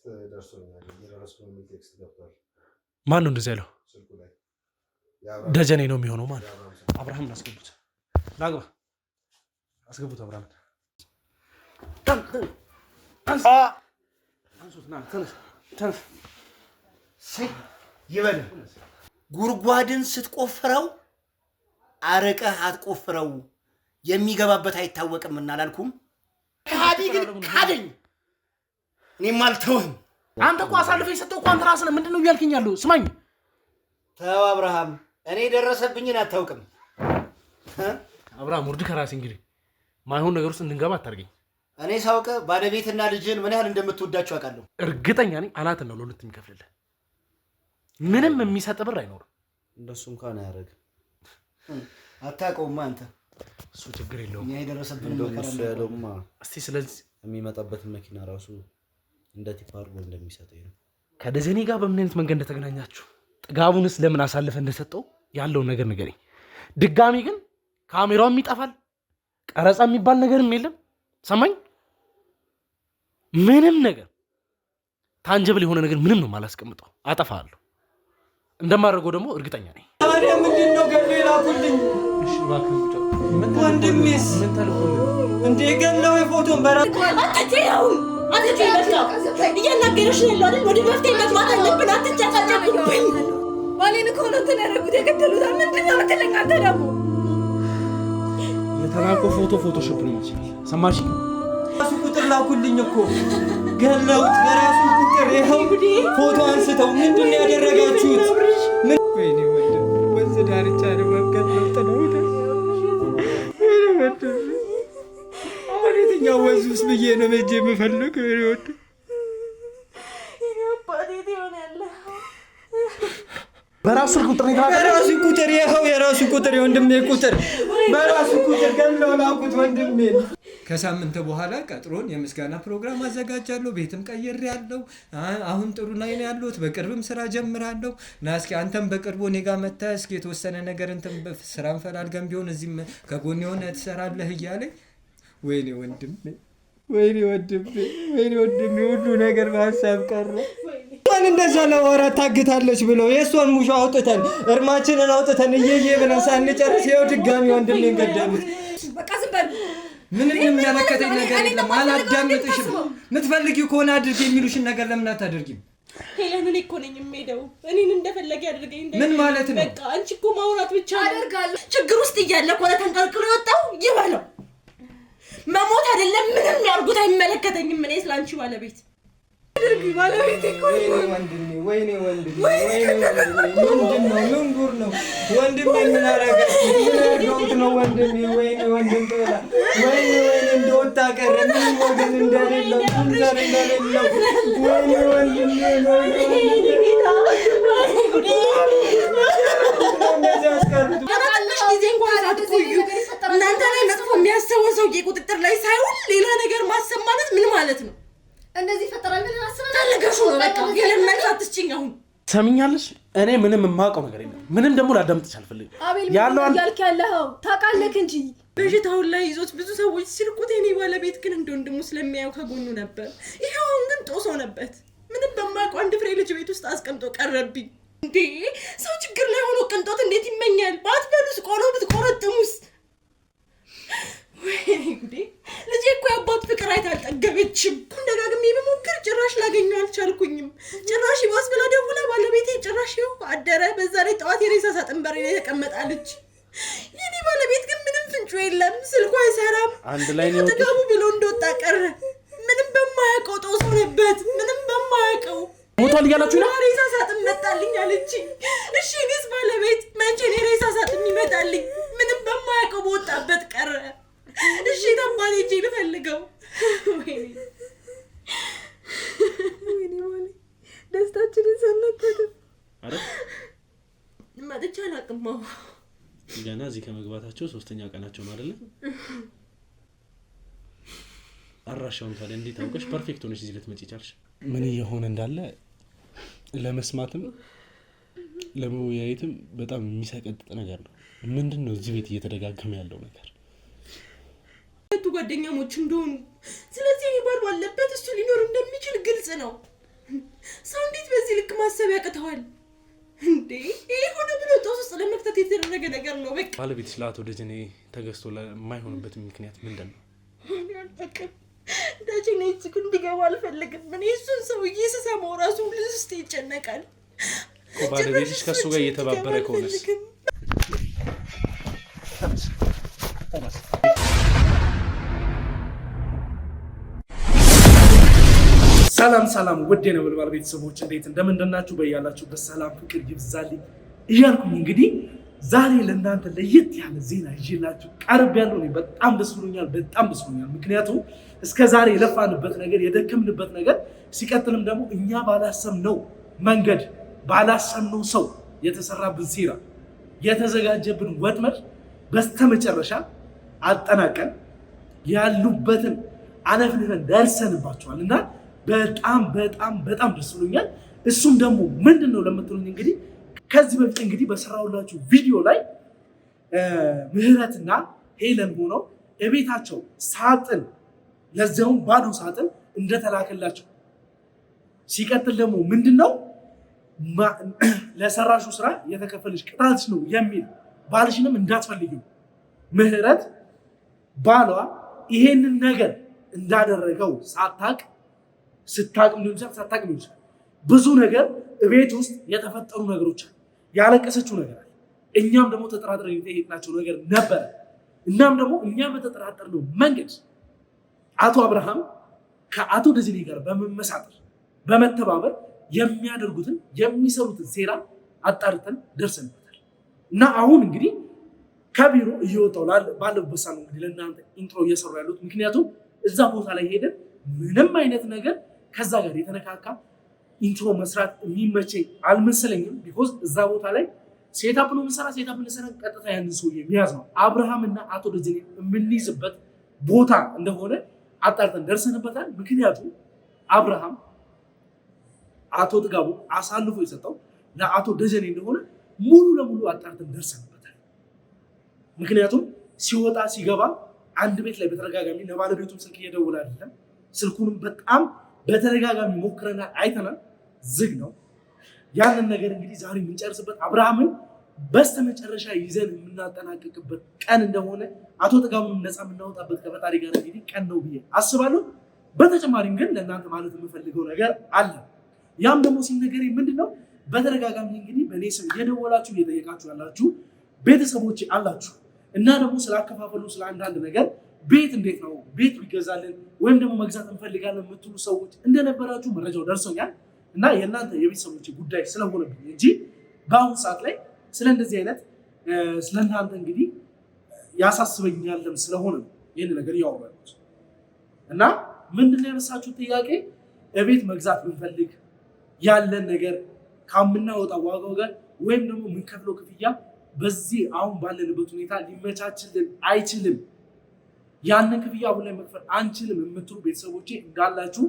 ቴክስት ደርሶኛል። የደረሰው ቴክስት ገብቷል። ማን ነው እንደዚህ ያለው? ስልኩ ላይ ደጀኔ ነው የሚሆነው ማለት አብርሃምን አስገቡት። ላግባ አስገቡት። አብርሃምን ይበል። ጉድጓድን ስትቆፍረው አረቀህ አትቆፍረው፣ የሚገባበት አይታወቅም እና አላልኩም? ካዲ ግን ካደኝ። እኔም አልተውህም። አንተ እኮ አሳልፈህ የሰጠው እኮ አንተ ራስህ ነህ። ምንድን ነው እያልከኝ ያለው? ስማኝ ተው አብርሃም፣ እኔ የደረሰብኝን አታውቅም። አብርሃም ውርድ ከራሴ እንግዲህ ማይሆን ነገር ውስጥ እንድንገባ አታርገኝ። እኔ ሳውቅ ባለቤትና ልጅን ምን ያህል እንደምትወዳቸው አውቃለሁ። እርግጠኛ ነኝ አናትን ነው ለሁለት የሚከፍልልህ። ምንም የሚሰጥ ብር አይኖርም። እንደሱ እንኳን አያደርግም። አታውቀውማ አንተ። እሱ ችግር የለውም። እኛ የደረሰብን እሱ ያለውማ እስቲ ስለዚህ የሚመጣበትን መኪና ራሱ እንደ ቲፕ አድርጎ እንደሚሰጠኝ ነው። ከደጀኔ ጋር በምን አይነት መንገድ እንደተገናኛችሁ ጥጋቡንስ ለምን አሳልፈ እንደሰጠው ያለውን ነገር ንገረኝ። ድጋሚ ግን ካሜራውም ይጠፋል፣ ቀረጻ የሚባል ነገርም የለም። ሰማኝ። ምንም ነገር ታንጀብል የሆነ ነገር ምንም ነው የማላስቀምጠው። አጠፋለሁ። እንደማደርገው ደግሞ እርግጠኛ ነኝ። ታዲያ ምንድን ነው ገሎ የላኩልኝ? እሺ እባክህ ወንድሜስ እንዴ ገለው የፎቶን አትቼው እያናገረሽ ነው ያለው አይደል? ወደ መፍትሄ መግባት አለብን። አትጨቃጨቁብኝ። ባሌን እኮ ነው እንትን ያደረጉት የገደሉት። ምንድን ነው የምትለኝ አንተ ደግሞ? የተላከ ፎቶሾፕ ነው ይችላል። ሰማሽ? ራሱ ቁጥር ላኩልኝ እኮ ገለውት በራሱ ቁጥር ይኸው ፎቶ አንስተው ምንድን ነው ያደረጋችሁት? ምን ወይኔ ወንድም ወንዝ ዳርቻ ነው መገለጥ ነው። ወይኔ ወንድም አሁን የትኛው ወንዝ ውስጥ ብዬ ነው መቼ የምፈልገው? ወይኔ ወንድም በራሱ ቁጥር ነው። በራሱ ቁጥር ይኸው የራሱ ቁጥር የወንድሜ ቁጥር በራሱ ቁጥር ገለው ላኩት ወንድሜ። ከሳምንት በኋላ ቀጥሮን የምስጋና ፕሮግራም አዘጋጃለሁ። ቤትም ቀይሬያለሁ። አሁን ጥሩ ላይ ነው ያለሁት። በቅርብም ስራ ጀምራለሁ። ና እስኪ አንተም በቅርቡ እኔ ጋር መተህ እስኪ የተወሰነ ነገር እንትን ስራ እንፈላልገን ቢሆን እዚህም ከጎን የሆነ ትሰራለህ እያለኝ ወይኔ ወንድሜ ወይኔ ወንድሜ ወይኔ ወንድሜ ሁሉ ነገር በሀሳብ ቀረ። ማን እንደዛ ለወራት ታግታለች ብለው የእሷን ሙሾ አውጥተን እርማችንን አውጥተን እየየ ብለን ሳንጨርስ ይኸው ድጋሚ ወንድሜን ገደሉት። በቃ ዝም በል። ምንም የሚያመለከተኝ ነገር የለም። አላዳምጥሽም። የምትፈልጊው ከሆነ አድርጊ፣ የሚሉሽን ነገር ለምን አታደርጊም? ሄለን እኔ እኮ ነኝ የምሄደው። እኔን እንደፈለገ ያደርገኝ። ምን ማለት ነው? በቃ አንቺ እኮ ማውራት ብቻ አደርጋለሁ። ችግር ውስጥ እያለ እኮ ተንቀልቅሎ የወጣው ይበለው። መሞት አይደለም ምንም ያርጉት አይመለከተኝም። እኔ ስላንቺ ባለቤት አድርጊ። ባለቤት እኮ ወይኔ ወንድሜ ወይኔ ወንድሜ ወይኔ ወንድሜ ምንድን ነው? ምን ጉር ነው? ወንድሜ ምን አደረገ? ምን አድርገውት ነው ወንድሜ? ወይኔ ወንድም ጥላ ወይኔ ወይኔ እንደወጣ ቀረ። ምንም ወገን እንደሌለው ዘር እንደሌለው ወይኔ ወንድሜ ወይኔ እንደዚህ አስቀርቱ። ጊዜ እንኳን ሳትቆዩ እናንተ ላይ መጥፎ የሚያሰበው ሰውዬ ቁጥጥር ላይ ሳይሆን ሌላ ነገር ማሰብ ማለት ምን ማለት ነው? እንደዚህ ፈጠራል ብለን አስበን ታለገሹ ነው። በቃ የለመንክ አትስጭኝ። አሁን ሰሚኛለሽ? እኔ ምንም የማውቀው ነገር የለም። ምንም ደግሞ ላዳምጥሽ አልፈልግም። ያለው ያልክ ያለው ታውቃለህ እንጂ በሽታውን ላይ ይዞት ብዙ ሰዎች ሲርቁት የኔ ባለቤት ግን እንደ ወንድሙ ስለሚያየው ከጎኑ ነበር። ይሄው አሁን ግን ጦስ ሆነበት። ምንም በማውቀው አንድ ፍሬ ልጅ ቤት ውስጥ አስቀምጦ ቀረብኝ። እንዴ ሰው ችግር ላይ ሆኖ ቅንጦት እንዴት ይመኛል? ባትበሉስ ቆሎ ብትቆረጥሙስ? ወይኔ ጉዴ! ልጄ እኮ የአባት ፍቅር አይታ አልጠገበችም። ደጋግሜ በሞክር ጭራሽ ላገኘው አልቻልኩኝም። ጭራሽ ይባስ ብላ ደውላ ባለቤቴ ጭራሽ ይኸው አደረ። በዛ ላይ ጠዋት የሬሳ ሳጥን በር ላይ ተቀመጣለች። የኔ ባለቤት ግን ምንም ፍንጩ የለም። ስልኩ አይሰራም። አንድ ላይ ነው ጥጋቡ ብሎ እንደወጣ ቀረ። ምንም በማያውቀው ጦስ ሆነበት። ምንም በማያውቀው ሞቷል እያላችሁ ነው? ሬሳ ሳጥን መጣልኝ አለችኝ። እሺ እኔስ ባለቤት መቼ ነው ሬሳ ሳጥን ይመጣልኝ? ምንም በማያውቀው በወጣበት ቀረ። እሺ ታባኔ እጄ ልፈልገው። ወይኔ ወይኔ ወይኔ ደስታችንን ሰነከተ። አረ መጥቻ አላቅም። ገና እዚህ ከመግባታቸው 3ኛ ቀናቸው ነው አይደል? አራሻውን ታዲያ እንዴት አውቀሽ ፐርፌክት ሆነሽ እዚህ ልትመጪ ቻልሽ? ምን እየሆነ እንዳለ ለመስማትም ለመወያየትም በጣም የሚሰቀጥጥ ነገር ነው። ምንድነው እዚህ ቤት እየተደጋገመ ያለው ነገር? ሁለቱ ጓደኛሞች እንደሆኑ ስለዚህ እኔ ባል ባለበት እሱ ሊኖር እንደሚችል ግልጽ ነው። ሰው እንዴት በዚህ ልክ ማሰብ ያቅተዋል እንዴ? ይሄ ሆነ ብሎ ጦስ ውስጥ ለመክተት የተደረገ ነገር ነው። በቃ ባለቤትሽ ለአቶ ደጀኔ ተገዝቶ የማይሆንበት ምክንያት ምንድን ነው? ደጀኔ እዚህ እንዲገባ አልፈልግም። እኔ እሱን ሰውዬ ስሰማው ራሱ ውስጥ ይጨነቃል። ባለቤትሽ ከእሱ ጋር እየተባበረ ከሆነስ? ሰላም ውድ የነበልባል ቤተሰቦች እንዴት እንደምንድናችሁ? በያላችሁበት ሰላም ፍቅር ይብዛልኝ እያልኩኝ እንግዲህ ዛሬ ለእናንተ ለየት ያለ ዜና ይዤላችሁ ቀርብ ያለው እኔ በጣም ደስ ብሎኛል። ምክንያቱም እስከ ዛሬ የለፋንበት ነገር የደከምንበት ነገር ሲቀጥልም ደግሞ እኛ ባላሰብነው መንገድ ባላሰብነው ሰው የተሰራብን ሴራ የተዘጋጀብን ወጥመድ በስተመጨረሻ አጠናቀን ያሉበትን አነፍንፈን ደርሰንባቸዋል እና በጣም ደስ ብሎኛል። እሱም ደግሞ ምንድነው ለምትሉኝ እንግዲህ ከዚህ በፊት እንግዲህ በሰራውላችሁ ቪዲዮ ላይ ምህረትና ሄለን ሆነው እቤታቸው ሳጥን ለዚያውም ባዶ ሳጥን እንደተላከላቸው ሲቀጥል ደግሞ ምንድነው ለሰራሹ ስራ የተከፈለች ቅጣትሽ ነው የሚል ባልሽንም እንዳትፈልጊው ምህረት ባሏ ይሄንን ነገር እንዳደረገው ስታቅም ብዙ ነገር ቤት ውስጥ የተፈጠሩ ነገሮች አሉ። ያለቀሰችው ነገር አለ። እኛም ደግሞ ተጠራጥረን የጠየቅናቸው ነገር ነበር። እናም ደግሞ እኛ በተጠራጠርነው መንገድ አቶ አብርሃም ከአቶ ደጀኔ ጋር በመመሳጠር በመተባበር የሚሰሩትን ሴራ አጣርተን ደርሰንበታል እና አሁን እንግዲህ ከቢሮ እየወጣው ባለበት ሰዓት እንግዲህ ለእናንተ ኢንትሮ እየሰሩ ያሉት ምክንያቱም እዛ ቦታ ላይ ሄደን ምንም አይነት ነገር ከዛ ጋር የተነካካ ኢንትሮ መስራት የሚመቸኝ አልመሰለኝም። ቢኮዝ እዛ ቦታ ላይ ሴታፕ ነው የምንሰራ ቀጥታ ያንን ሰውዬ የሚያዝ ነው አብርሃምና አቶ ደጀኔ የምንይዝበት ቦታ እንደሆነ አጣርተን ደርሰንበታል። ምክንያቱም አብርሃም አቶ ጥጋቡ አሳልፎ የሰጠው ለአቶ ደጀኔ እንደሆነ ሙሉ ለሙሉ አጣርተን ደርሰንበታል። ምክንያቱም ሲወጣ ሲገባ አንድ ቤት ላይ በተደጋጋሚ ለባለቤቱም ስልክ እየደወለ አይደለም። ስልኩንም በጣም በተደጋጋሚ ሞክረናል፣ አይተናል፣ ዝግ ነው። ያንን ነገር እንግዲህ ዛሬ የምንጨርስበት አብርሃምን በስተመጨረሻ ይዘን የምናጠናቀቅበት ቀን እንደሆነ አቶ ጥጋቡንም ነፃ የምናወጣበት ከፈጣሪ ጋር እንግዲህ ቀን ነው ብዬ አስባለሁ። በተጨማሪም ግን ለእናንተ ማለት የምፈልገው ነገር አለ። ያም ደግሞ ሲነገር ምንድነው በተደጋጋሚ እንግዲህ በእኔ ስም እየደወላችሁ እየጠየቃችሁ ያላችሁ ቤተሰቦች አላችሁ እና ደግሞ ስላከፋፈሉ ስለ አንዳንድ ነገር ቤት እንዴት ነው ቤት ቢገዛልን ወይም ደግሞ መግዛት እንፈልጋለን የምትሉ ሰዎች እንደነበራችሁ መረጃው ደርሶኛል እና የእናንተ የቤተሰቦች ጉዳይ ስለሆነብኝ እንጂ በአሁኑ ሰዓት ላይ ስለእንደዚህ አይነት ስለእናንተ እንግዲህ ያሳስበኛልም ስለሆነ ይህን ነገር እያወራሁት እና ምንድነው ያነሳችሁት ጥያቄ ቤት መግዛት ብንፈልግ ያለን ነገር ከምናወጣው ዋጋው ጋር ወይም ደግሞ የምንከፍለው ክፍያ በዚህ አሁን ባለንበት ሁኔታ ሊመቻችልን አይችልም፣ ያንን ክፍያ አሁን ላይ መክፈል አንችልም የምትሉ ቤተሰቦቼ እንዳላችሁ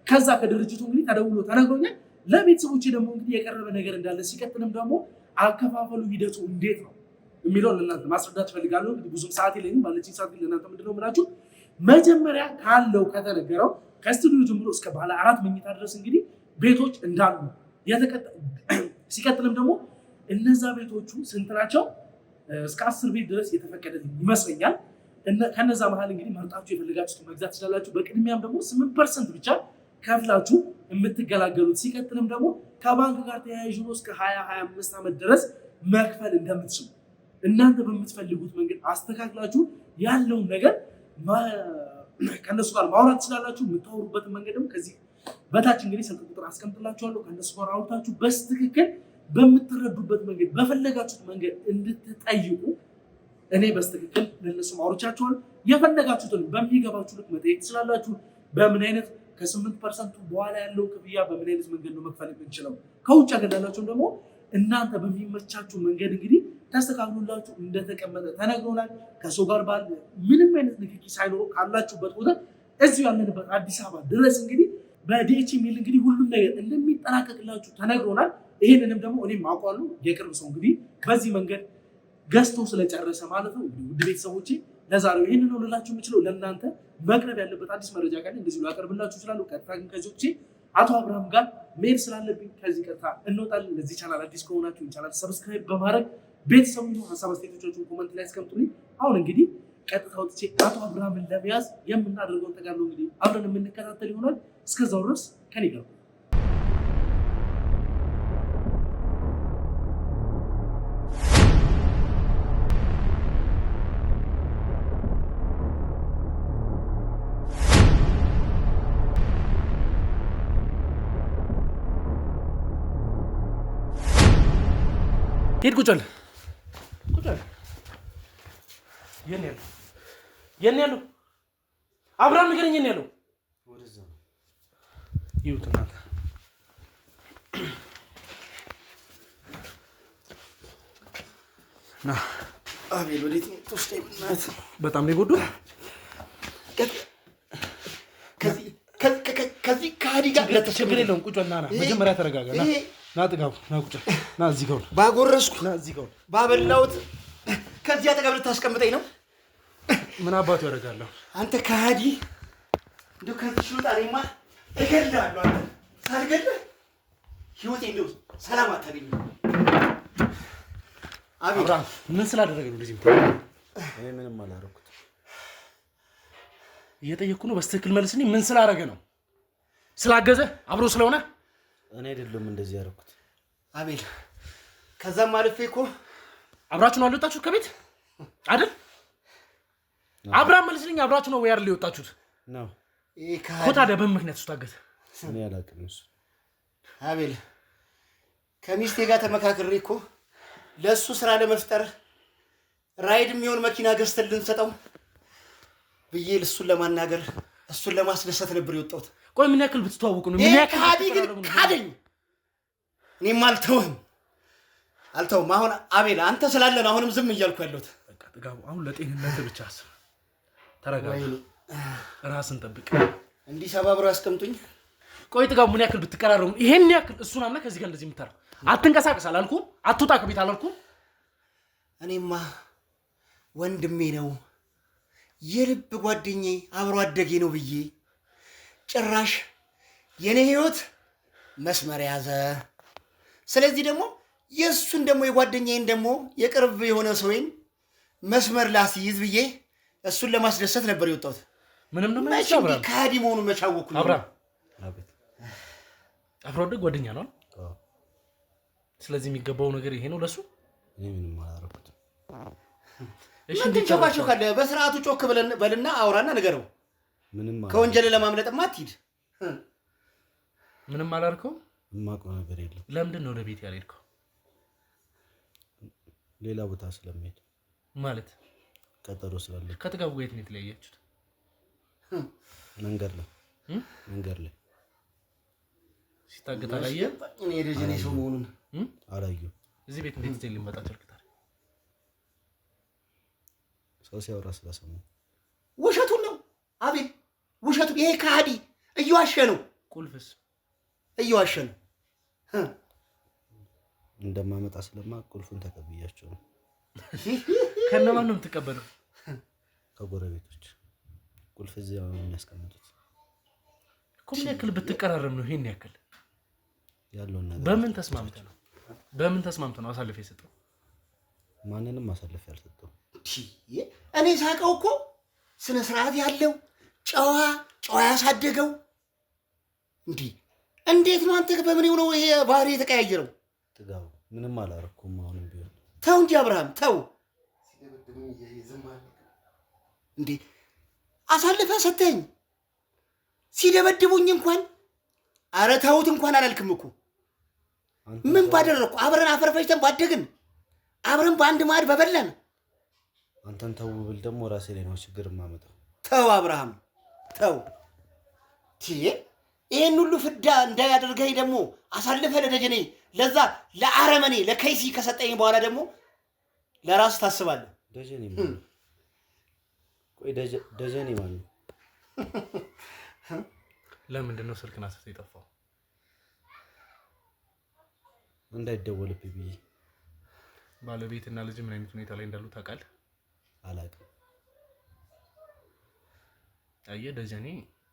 ከዛ ከድርጅቱ እንግዲህ ተደውሎ ተነግሮኛል። ለቤተሰቦቼ ደግሞ እንግዲህ የቀረበ ነገር እንዳለ ሲቀጥልም ደግሞ አከፋፈሉ ሂደቱ እንዴት ነው የሚለውን ለእናንተ ማስረዳት ፈልጋለሁ። እንግዲህ ብዙም ሰዓት የለኝም፣ ባለችኝ ሰዓት ለእናንተ ምንድነው የምላችሁ መጀመሪያ ካለው ከተነገረው ከስቱዲዮ ጀምሮ እስከ ባለ 4 መኝታ ድረስ እንግዲህ ቤቶች እንዳሉ ሲቀጥልም ደግሞ እነዛ ቤቶቹ ስንት ናቸው? እስከ 10 ቤት ድረስ የተፈቀደልኝ ይመስለኛል። ከነዛ መሀል እንግዲህ መርጣችሁ የፈለጋችሁትን መግዛት ትችላላችሁ። በቅድሚያም ደግሞ 8% ብቻ ከፍላችሁ የምትገላገሉት ሲቀጥልም ደግሞ ከባንክ ጋር ተያይዞ እስከ 20-25 ዓመት ድረስ መክፈል እንደምትችሉ እናንተ በምትፈልጉት መንገድ አስተካክላችሁ ያለውን ነገር ከነሱ ጋር ማውራት ትችላላችሁ። የምታወሩበትን መንገድም ከዚህ በታች እንግዲህ ስልክ ቁጥር አስቀምጥላችኋለሁ። ከነሱ ጋር አውርታችሁ በስትክክል በምትረዱበት መንገድ በፈለጋችሁት መንገድ እንድትጠይቁ እኔ በስትክክል ለነሱ አውርቻችኋለሁ። የፈለጋችሁትን በሚገባችሁ ልክ መጠየቅ ትችላላችሁ። በምን አይነት ከ8% በኋላ ያለው ክፍያ በምን አይነት መንገድ ነው መክፈል የምንችለው? ከውጭ ሀገር ያላችሁም ደግሞ እናንተ በሚመቻችሁ መንገድ እንግዲህ ተስተካክሉላችሁ እንደተቀመጠ ተነግሮናል። ከሰው ጋር ባል ምንም አይነት ንክኪ ሳይኖረው ካላችሁበት ቦታ እዚሁ ያለንበት አዲስ አበባ ድረስ እንግዲህ በዲኤችኤምኤል እንግዲህ ሁሉም ነገር እንደሚጠናቀቅላችሁ ተነግሮናል። ይሄንንም ደግሞ እኔም አውቃለሁ። የቅርብ ሰው እንግዲህ በዚህ መንገድ ገዝቶ ስለጨረሰ ማለት ነው። ውድ ቤተሰቦቼ ለዛሬው ይሄንን ነው ልላችሁ የምችለው። ለእናንተ መቅረብ ያለበት አዲስ መረጃ ካለ እንደዚህ ላቀርብላችሁ እችላለሁ። ቀጥታ ግን ከዚህ ውጪ አቶ አብርሃም ጋር መሄድ ስላለብኝ ከዚህ ቀጥታ እንወጣለን። ለዚህ ቻናል አዲስ ከሆናችሁ ቻናል ሰብስክራይብ በማድረግ ቤተሰቡ ሀሳብ አስተያየቶቻችሁን ኮመንት ላይ አስቀምጡልኝ። አሁን እንግዲህ ቀጥታ ወጥቼ አቶ አብርሃምን ለመያዝ የምናደርገውን ተጋድሎ እንግዲህ አብረን የምንከታተል ይሆናል። እስከዛው ድረስ ከኔ ጋር ሄድ ቁጭ በል የኔ ያለው አብርሃም ንገረኝ። የኔ ያለው ወደዛ ይሁት እናንተ ና አቤል ወዴት ነው ተወስደኝ? በጣም ነው የጎዱ ከዚህ ከሃዲ ጋር ችግር የለውም። ቁጭ በል ና መጀመሪያ ተረጋጋ። ና ጥጋቡ ና ቁጭ ና እዚህ ጋር ባጎረስኩ ና እዚህ ጋር ባበላሁት ከዚህ አጠገብ ልታስቀምጠኝ ነው? ምን አባቱ ያደርጋለሁ? አንተ ከሃዲ እንደው ከዚህ ሽውጣ እኔማ እገድልሃለሁ። አንተ ሳልገድልህ ህይወቴ እንደው ሰላም አታገኝም። አብርሃም ምን ስላደረገ ነው እንደዚህ? እኔ ምንም አላደረኩት። እየጠየቅኩ ነው፣ በስትክክል መልስልኝ። ምን ስላደረገ ነው? ስላገዘ አብሮ ስለሆነ? እኔ አይደለም እንደዚህ ያደረኩት አቤል። ከዛም አልፌ እኮ አብራችሁ ነው አልወጣችሁት ከቤት አይደል? አብርሃም መልስልኝ። አብራችሁ ነው ወይ አይደል የወጣችሁት? ነው እኮ። ታዲያ በምን ምክንያት እሱ ታገዘ? እኔ አላውቅም። እሱ አቤል ከሚስቴ ጋር ተመካክሬ እኮ ለእሱ ስራ ለመፍጠር ራይድ የሚሆን መኪና ገዝተን ልንሰጠው ብዬ እሱን ለማናገር እሱን ለማስደሰት ነበር የወጣሁት። ቆይ ምን ያክል ብትተዋወቁ ነው? ምን ያክል ከሃዲ ግን ካደኝ። እኔም አልተውም። አሁን አቤል አንተ ስላለን አሁንም ዝም እያልኩ ያለሁት። በቃ ጥጋቡ፣ አሁን ለጤንነት ብቻ አስብ። ተረጋጋ፣ ራስን ጠብቅ። እንዲህ ሰባብሮ ያስቀምጡኝ። ቆይ ጥጋቡ፣ ምን ያክል ብትቀራረሙ? ይሄን ያክል እሱን አምነህ ከዚህ ጋር እንደዚህ የምታራ አትንቀሳቀስ አላልኩም? አትውጣ ከቤት አላልኩም? እኔማ ወንድሜ ነው የልብ ጓደኛዬ አብሮ አደጌ ነው ብዬ ጭራሽ የኔ ህይወት መስመር ያዘ። ስለዚህ ደግሞ የእሱን ደግሞ የጓደኛዬን ደግሞ የቅርብ የሆነ ሰውን መስመር ላስይዝ ብዬ እሱን ለማስደሰት ነበር የወጣሁት። ምንም ነው መቼ ከሃዲ መሆኑን መቻወኩ ነው። አብርሃም አብሮ አደግ ጓደኛ ነው። ስለዚህ የሚገባው ነገር ይሄ ነው ለሱ። እኔ ምንም አላደረኩትም። እሺ እንዴ ጨባቸው ካለ በስርዓቱ ጮክ በልና አውራና ንገረው። ምንም ከወንጀል ለማምለጥማ አትሂድ። ምንም አላልከው? የማውቀው ነገር የለም። ለምንድን ነው ለቤት ያልሄድከው? ሌላ ቦታ ስለምሄድ ማለት ቀጠሮ ስላለ። ከጥጋቡ ጋር የት ነው የተለያያችሁት? መንገድ ላይ ሲታገት አላየህ? እኔ ደጀኔ ሰው መሆኑን አላየሁም። እዚህ ቤት እንዴት ትል ሊመጣ ቻልክ? ሰው ሲያወራ ስለሰማሁ። ውሸቱን ነው አቤል፣ ውሸቱ። ይሄ ከሃዲ እየዋሸ ነው። ቁልፍስ እየዋሸ ነው። እንደማመጣ ስለማውቅ ቁልፉን ተቀብያቸው ነው። ከነማን ነው የምትቀበለው? ከጎረቤቶች። ቁልፍ እዚህ ነው የሚያስቀምጡት እኮ። ምን ያክል ብትቀራረብ ነው ይሄን ያክል? ያለውን ነገር በምን ተስማምተህ ነው አሳልፈ የሰጠው? ማንንም አሳልፌ አልሰጠሁም። እኔ ሳቀው እኮ ስነ ስርዓት ያለው ጨዋ ያሳደገው። እንዴት ነው አንተ በምን ነው ይሄ ባህሪ የተቀያየረው? ጥጋቡ ምንም አላረኩም። አሁንም ቢሆን ተው እንጂ አብርሃም ተው። አሳልፈ ሰተኝ ሲደበድቡኝ እንኳን ኧረ ተውት እንኳን አላልክም እኮ። ምን ባደረኩ? አብረን አፈርፈጅተን ባደግን፣ አብረን በአንድ ማዕድ በበላን። አንተን ተው ብል ደግሞ ራሴ ላይ ነው ችግር የማመጣው። ተው አብርሃም ተው። ይሄን ሁሉ ፍዳ እንዳያደርገኝ ደግሞ አሳልፈ ለደጀኔ ለዛ ለአረመኔ ለከይሲ ከሰጠኝ በኋላ ደግሞ ለራስ ታስባለህ። ደጀኔ ማን? ቆይ ደጀኔ ማን? ለምንድን ነው ስልክና ስልክ የጠፋው? እንዳይደወልብኝ ብዬ። ባለቤትና ልጅ ምን አይነት ሁኔታ ላይ እንዳሉ ታውቃለህ? አላውቅም። አየህ ደጀኔ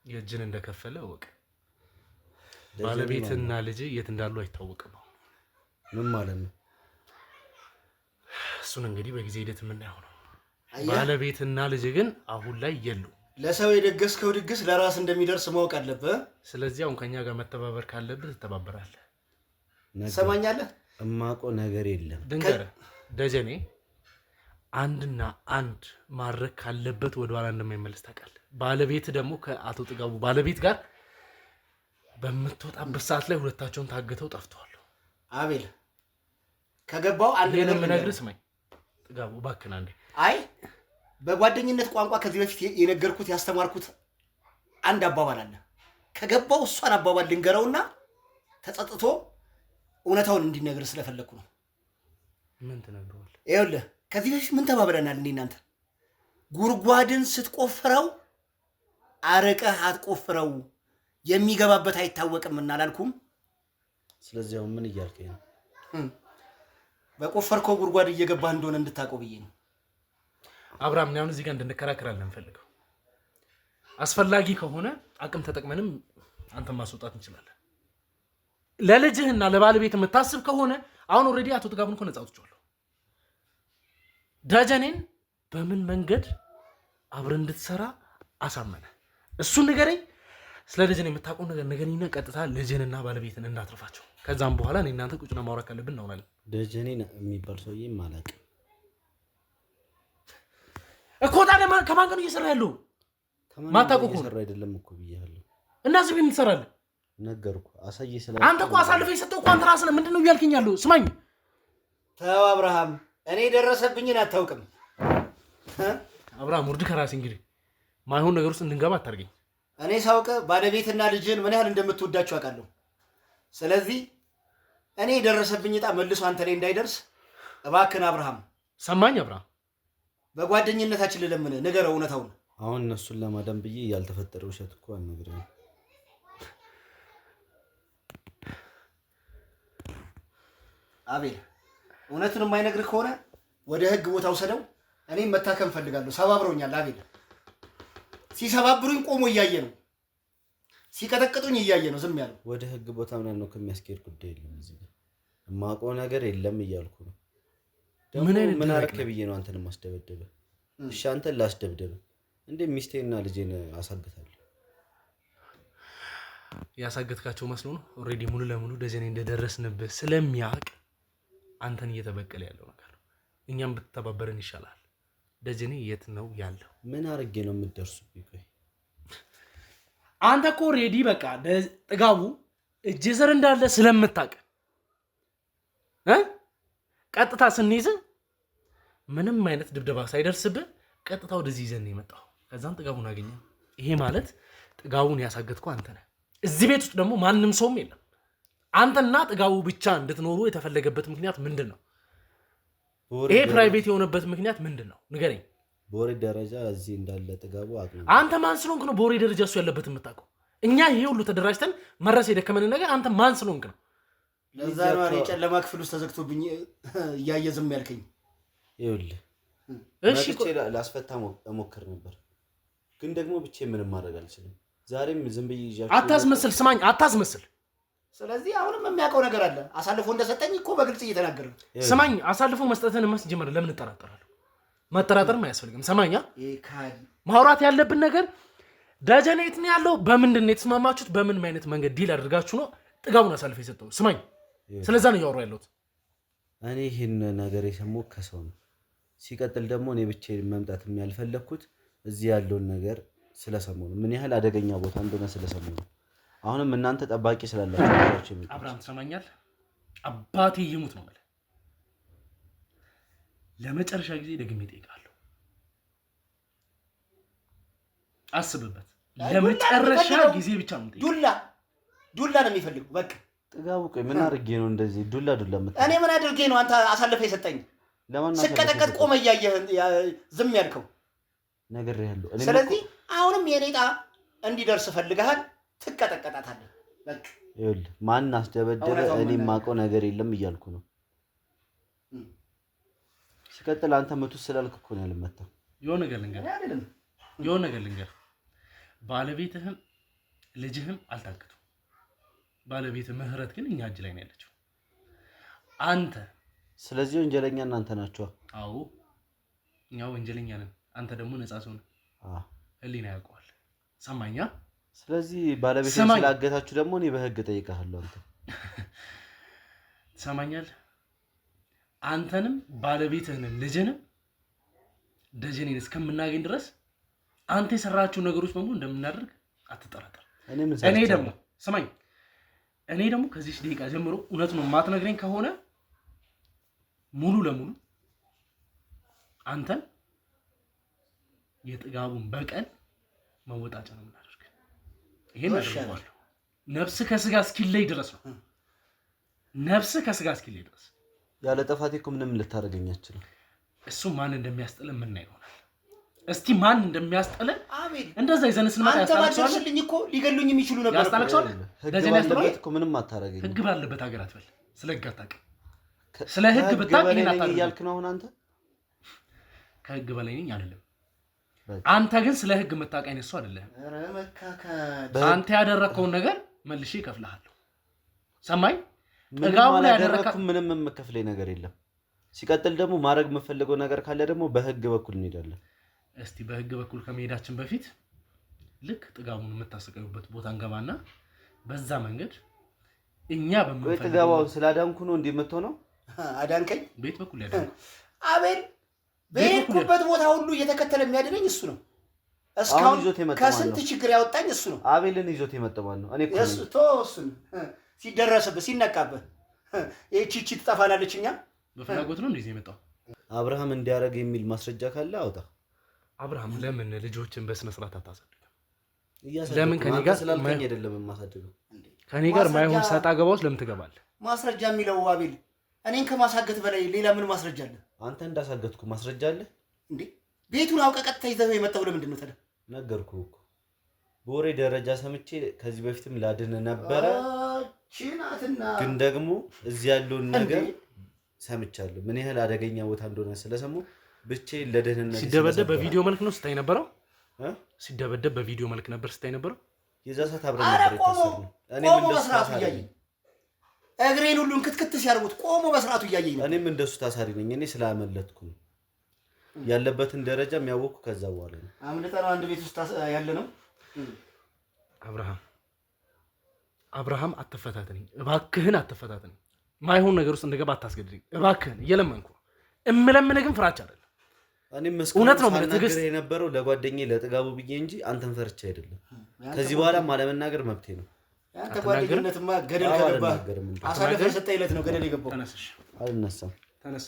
የእጅን እንደከፈለ ወቅ ባለቤትና ልጅ የት እንዳሉ አይታወቅም። ምን ማለት ነው? እሱን እንግዲህ በጊዜ ሂደት የምናየው ነው። ባለቤትና ልጅ ግን አሁን ላይ የሉ። ለሰው የደገስከው ድግስ ለራስ እንደሚደርስ ማወቅ አለብህ። ስለዚህ አሁን ከኛ ጋር መተባበር ካለብህ ትተባበራለህ። ሰማኛለህ? እማውቀው ነገር የለም። ድንገርህ ደጀኔ አንድና አንድ ማድረግ ካለበት ወደኋላ እንደማይመለስ ታውቃለህ። ባለቤት ደግሞ ከአቶ ጥጋቡ ባለቤት ጋር በምትወጣበት ሰዓት ላይ ሁለታቸውን ታግተው ጠፍተዋል። አቤል ከገባው አንድ ነገር የምነግርህ ስማኝ ጥጋቡ እባክህን አንዴ። አይ በጓደኝነት ቋንቋ ከዚህ በፊት የነገርኩት ያስተማርኩት አንድ አባባል አለ። ከገባው እሷን አባባል ልንገረውና ተጸጽቶ እውነታውን እንዲነግር ስለፈለኩ ነው። ምን ትነግረዋለህ? ይኸውልህ ከዚህ በፊት ምን ተባብለናል? እናንተ ጉድጓድን ስትቆፍረው አርቀህ አትቆፍረው፣ የሚገባበት አይታወቅም እናላልኩም? ስለዚህ አሁን ምን እያልከኝ ነው? በቆፈርከው ጉድጓድ እየገባህ እንደሆነ እንድታውቀው ብዬ ነው። አብርሃም ነው እዚህ ጋር እንድንከራከር አንፈልገው። አስፈላጊ ከሆነ አቅም ተጠቅመንም አንተን ማስወጣት እንችላለን። ለልጅህና ለባለቤት የምታስብ ከሆነ አሁን ኦልሬዲ አቶ ጥጋቡን እኮ ነፃ አውጥቼዋለሁ። ደጀኔን በምን መንገድ አብረን እንድትሰራ አሳመነ? እሱን ንገረኝ። ስለ ደጀኔ የምታውቀው ነገር ንገረኝና ቀጥታ ልጅህንና ባለቤትን እንዳትረፋቸው። ከዛም በኋላ እኔ እናንተ ቁጭ ነው ማውራት ካለብን እናውራለን። ደጀኔ የሚባል ሰውዬ ማለቅ እኮ ታዲያ ከማን ጋር ነው እየሰራ ያለው? ማታውቀው እኮ እየሰራ አይደለም እኮ ብያለሁ። እና እዚህ ምን ትሰራለህ? ነገርኩህ። አሳየ ስለ አንተ እኮ አሳልፈህ የሰጠው እኮ አንተ ራስህ ነህ። ምንድን ነው እያልከኝ ያለው? ስማኝ ተው አብርሃም፣ እኔ የደረሰብኝን አታውቅም። አብርሃም ውርድ ከራስህ እንግዲህ ማይሆን ነገር ውስጥ እንድንገባ አታርገኝ። እኔ ሳውቅ ባለቤትና ልጅህን ምን ያህል እንደምትወዳቸው አውቃለሁ። ስለዚህ እኔ የደረሰብኝ ዕጣ መልሶ አንተ ላይ እንዳይደርስ እባክህን አብርሃም። ሰማኝ አብርሃም፣ በጓደኝነታችን ልለምንህ ንገረው እውነታውን። አሁን እነሱን ለማዳን ብዬ ያልተፈጠረ ውሸት እኮ አልነግርህም። አቤል እውነቱን የማይነግርህ ከሆነ ወደ ህግ ቦታ ውሰደው። እኔም መታከም ፈልጋለሁ። ሰባብረውኛል አቤል። ሲሰባብሩኝ ቆሞ እያየ ነው፣ ሲቀጠቅጡኝ እያየ ነው ዝም ያለው። ወደ ህግ ቦታ ምናምን ነው ከሚያስኬድ ጉዳይ የለም። እዚህ ጋር የማውቀው ነገር የለም እያልኩ ነው። ምን አረከ ብዬ ነው አንተን ማስደበደበ? እሺ አንተን ላስደብደበ እንዴ? ሚስቴና ልጄን አሳግታለሁ። ያሳገትካቸው መስሎ ነው። ኦልሬዲ ሙሉ ለሙሉ ደጀኔ እንደደረስንብህ ስለሚያውቅ አንተን እየተበቀለ ያለው ነገር ነው። እኛም ብትተባበረን ይሻላል። ደጀኔ የት ነው ያለው? ምን አርጌ ነው የምትደርሱብኝ? ቆይ አንተ እኮ ኦልሬዲ በቃ ጥጋቡ እጅ ስር እንዳለ ስለምታውቅ ቀጥታ ስንይዝ ምንም አይነት ድብደባ ሳይደርስብህ ቀጥታ ወደዚህ ይዘን ነው የመጣው። ከዛም ጥጋቡን አገኘ። ይሄ ማለት ጥጋቡን ያሳገትከው አንተ ነህ። እዚህ ቤት ውስጥ ደግሞ ማንም ሰውም የለም። አንተና ጥጋቡ ብቻ እንድትኖሩ የተፈለገበት ምክንያት ምንድን ነው? ይሄ ፕራይቬት የሆነበት ምክንያት ምንድን ነው? ንገረኝ። በወሬ ደረጃ እዚህ እንዳለ ጥጋቡ አቅም አንተ ማን ስለሆንክ ነው በወሬ ደረጃ እሱ ያለበት የምታውቀው? እኛ ይሄ ሁሉ ተደራጅተን መረስ የደከመንን ነገር አንተ ማን ስለሆንክ ነው? ለዛ ነው እኔ ጨለማ ክፍል ውስጥ ተዘግቶብኝ እያየ ዝም ያልከኝ። ይኸውልህ እሺ ላስፈታ እሞክር ነበር፣ ግን ደግሞ ብቻዬን ምንም ማድረግ አልችልም። ዛሬም ዝም ብዬ ይዣችሁ አታስመስል። ስማኝ አታስመስል። ስለዚህ አሁንም የሚያውቀው ነገር አለ። አሳልፎ እንደሰጠኝ እኮ በግልጽ እየተናገረ ነው። ስማኝ አሳልፎ መስጠትን ማስጀመር ለምን እጠራጠራለሁ? መጠራጠርም አያስፈልግም። ሰማኛ ማውራት ያለብን ነገር ደጀኔ የት ነው ያለው? በምንድን ነው የተስማማችሁት? በምን አይነት መንገድ ዲል አድርጋችሁ ነው ጥጋቡን አሳልፎ የሰጠው? ስማኝ ስለዛ ነው እያወራሁ ያለሁት። እኔ ይህን ነገር የሰማሁት ከሰው ነው። ሲቀጥል ደግሞ እኔ ብቻዬን መምጣት ያልፈለግኩት እዚህ ያለውን ነገር ስለሰማሁ ነው። ምን ያህል አደገኛ ቦታ እንደሆነ ስለሰማሁ ነው። አሁንም እናንተ ጠባቂ ስላላችሁ አብርሃም ትሰማኛለህ? አባቴ ይሙት ነው ማለት ለመጨረሻ ጊዜ ደግሜ እጠይቃለሁ። አስብበት። ለመጨረሻ ጊዜ ብቻ ነው የምጠይቀው። ዱላ ነው የሚፈልገው። በቃ ጥጋቡ ቆይ ምን አድርጌ ነው እንደዚህ ዱላ የምትለው? እኔ ምን አድርጌ ነው አንተ አሳልፈህ የሰጠኝ? ስቀጠቀጥ ቆመ እያየህ ዝም ያልከው ነግሬሃለሁ። ስለዚህ አሁንም የኔ ዕጣ እንዲደርስ ፈልገሃል፣ ትቀጠቀጣታለህ። በቃ ይኸውልህ ማን አስደበደበ እኔ የማውቀው ነገር የለም እያልኩ ነው። ሲቀጥል አንተ መቱ ስላልክ እኮ ነው ያልመጣው። የሆነ ነገር ልንገር፣ ባለቤትህም ልጅህም አልታገቱም። ባለቤት ምህረት ግን እኛ እጅ ላይ ነው ያለችው። አንተ ስለዚህ ወንጀለኛ እናንተ ናችሁ። አዎ እኛ ወንጀለኛ ነን። አንተ ደግሞ ነፃ ሰው ነህ። ህሊና ያውቀዋል። ሰማኛ። ስለዚህ ባለቤት ስላገታችሁ ደግሞ እኔ በህግ ጠይቃለሁ። አንተ ትሰማኛለህ? አንተንም ባለቤትህንም ልጅንም ደጀኔን እስከምናገኝ ድረስ አንተ የሰራችሁ ነገሮች በሙሉ እንደምናደርግ አትጠራጠር። እኔ ደግሞ ስማኝ፣ እኔ ደግሞ ከዚህ ደቂቃ ጀምሮ እውነት ነው የማትነግረኝ ከሆነ ሙሉ ለሙሉ አንተን የጥጋቡን በቀል መወጣጫ ነው የምናደርግ። ይሄን አደርጋለሁ። ነፍስ ከስጋ እስኪለይ ድረስ ነው። ነፍስ ከስጋ እስኪለይ ድረስ ያለ ጥፋቴ እኮ ምንም ልታደርገኝ አትችልም። እሱ ማን እንደሚያስጠለን ምን ይሆናል? እስቲ ማን እንደሚያስጠለን አቤል እንደዛ ይዘን ስንመጣ ያስጠላችኋል እኮ ሊገሉኝ የሚችሉ ነበር። ያስጠላችኋል። ደጀን ያስጠላል እኮ ምንም አታረገኝ። ህግ ባለበት ሀገር አትበል። ስለ ህግ አታውቅም። ስለ ህግ ብታውቅ ይሄን አታውቅም እያልክ ነው አሁን አንተ። ከህግ በላይ ነኝ አይደለም። አንተ ግን ስለ ህግ የምታውቅ አይነት ሰው አይደለም። ኧረ መካከል አንተ ያደረከውን ነገር መልሼ እከፍልሃለሁ። ሰማይ ጥጋቡ ላይ ያደረከው ምንም የምከፍለኝ ነገር የለም። ሲቀጥል ደግሞ ማድረግ የምፈልገው ነገር ካለ ደግሞ በህግ በኩል እንሄዳለን። እስቲ በህግ በኩል ከመሄዳችን በፊት ልክ ጥጋቡን የምታሰቀዩበት ቦታ እንገባና በዛ መንገድ እኛ በመንፈስ ጥጋባው ስላዳንኩ ነው እንደምትሆነው። አዳንከኝ። ቤት በኩል ያዳንኩ አቤል በሄድኩበት ቦታ ሁሉ እየተከተለ የሚያድነኝ እሱ ነው። እስካሁን ከስንት ችግር ያወጣኝ እሱ ነው። አቤልን ይዞት የመጣው ማን ነው? እኔ እኮ እሱ ተወሱን ሲደረስብህ ሲነቃብህ እቺ ትጠፋላለች። እኛ በፍላጎት ነው እንደዚህ የመጣው። አብርሃም እንዲያረግ የሚል ማስረጃ ካለ አውጣ። አብርሃም ለምን ልጆችን በስነ ስርዓት አታሳድግም? ለምን ከኔ ጋር ስላልከኝ አይደለም የማሳድገው? ከኔ ጋር ማይሆን ሰጣ ገባውስ ለምን ትገባለህ? ማስረጃ የሚለው አቤል እኔን ከማሳገት በላይ ሌላ ምን ማስረጃ አለ? አንተ እንዳሳገትኩ ማስረጃ አለ እንዴ? ቤቱን አውቀህ ቀጥታ ይዘህ የመጣው ለምንድን ነው ታዲያ? ነገርኩህ እኮ በወሬ ደረጃ ሰምቼ ከዚህ በፊትም ላድን ነበረ። ግን ደግሞ እዚህ ያለውን ነገር ሰምቻለሁ። ምን ያህል አደገኛ ቦታ እንደሆነ ስለሰማሁ ብቻዬን ለደህንነት ሲደበደብ በቪዲዮ መልክ ነው ስታይ ነበረው። ሲደበደብ በቪዲዮ መልክ ነበር ስታይ ነበረው። የዛ ሰዓት አብረን ነበር የተሰራው። እኔም እንደሱ እያየኝ እግሬን ሁሉን ክትክት ሲያርጉት ቆሞ በስርዓቱ እያየኝ ነው። እኔም እንደሱ ታሳሪ ነኝ። እኔ ስላመለጥኩ ነው ያለበትን ደረጃ የሚያወቁ ከዛ በኋላ ነው። አምልጠን አንድ ቤት ውስጥ ያለ ነው። አብርሃም አትፈታተኝ እባክህን፣ አትፈታተኝ። ማይሆን ነገር ውስጥ እንደገባ አታስገድደኝ እባክህን፣ እየለመንኩ። እምለምንህ ግን ፍራቻ አይደለም። እኔም እውነት ነው ማለት የነበረው ለጓደኛዬ ለጥጋቡ ብዬ እንጂ አንተን ፈርቻ አይደለም። ከዚህ በኋላ ማለመናገር መብቴ ነው። አንተ ጓደኝነትማ ገደል ከገባ አሳልፈህ ሰጠህ ይለት ነው ገደል የገባው። ተነስሽ። አልነሳም። ተነስ።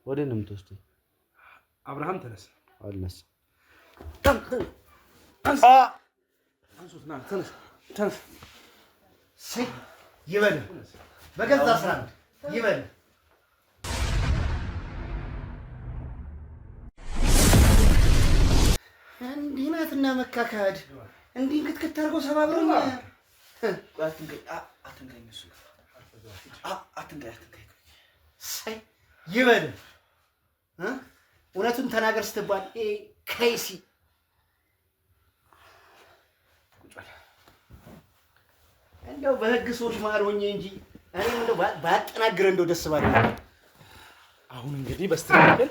ወደ እኔ የምትወስደኝ አብርሃም ተነስ። አልነሳም። አንሱት ና ተነስ። ተነስ። ይበል በገዛ ስራ ይበል። እንዲህ ናትና መካካድ እንዲህ ክትክት አድርገው ሰባብረኝ። ይበል እውነቱን ተናገር ስትባል ከይሲ እንደው በህግ ሰዎች መሀል ሆኜ እንጂ እኔም እንደው ባጠናግረ እንደው ደስ ባለ። አሁን እንግዲህ በስተካከል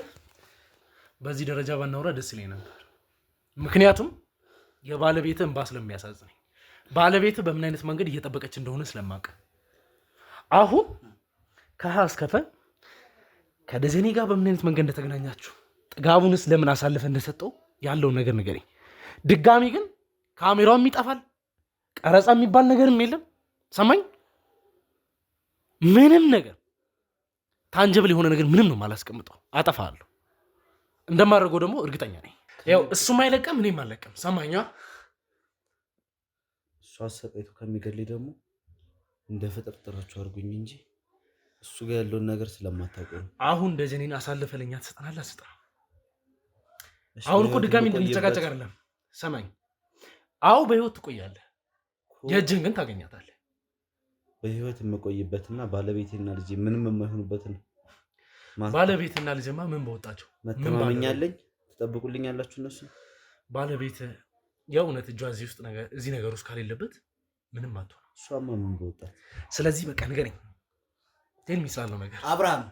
በዚህ ደረጃ ባናወራ ደስ ይለኝ ነበር። ምክንያቱም የባለቤትህ እንባ ስለሚያሳዝነኝ፣ ባለቤትህ በምን አይነት መንገድ እየጠበቀች እንደሆነ ስለማውቅ፣ አሁን ከሀ እስከ ፈ ከደጀኔ ጋር በምን አይነት መንገድ እንደተገናኛችሁ፣ ጥጋቡንስ ለምን አሳልፈ እንደሰጠው ያለውን ነገር ንገረኝ። ድጋሚ ግን ካሜራውም ይጠፋል፣ ቀረጻ የሚባል ነገርም የለም። ሰማኝ። ምንም ነገር ታንጀብል የሆነ ነገር ምንም ነው የማላስቀምጠው። አጠፋለሁ። እንደማደርገው ደግሞ እርግጠኛ ነኝ። ያው እሱም አይለቀም እኔም አልለቀም። ሰማኛ። እሱ አሰቃይቶ ከሚገድልኝ ደግሞ እንደ ፍጥር ጥራችሁ አድርጉኝ እንጂ እሱ ጋር ያለውን ነገር ስለማታውቁ ነው። አሁን ደጀኔን አሳልፈ ለኛ ትሰጠናለህ? አስጠራ። አሁን እኮ ድጋሚ እንድንጨቃጨቅ አይደለም። ሰማኝ። አዎ በህይወት ትቆያለህ፣ የእጅህን ግን ታገኛታለህ። በህይወት የምቆይበትና ባለቤቴና ልጄ ምንም የማይሆኑበትን ባለቤትና ልጅማ ምን በወጣቸው መተማመኛለኝ። ትጠብቁልኛላችሁ እነሱ። ባለቤት የእውነት እጇ እዚህ ነገር ውስጥ ከሌለበት ምንም አትሆንም። እሷማ ምን በወጣት። ስለዚህ በቃ ንገረኝ፣ ቴል ሚ ስላለው ነገር። አብርሃም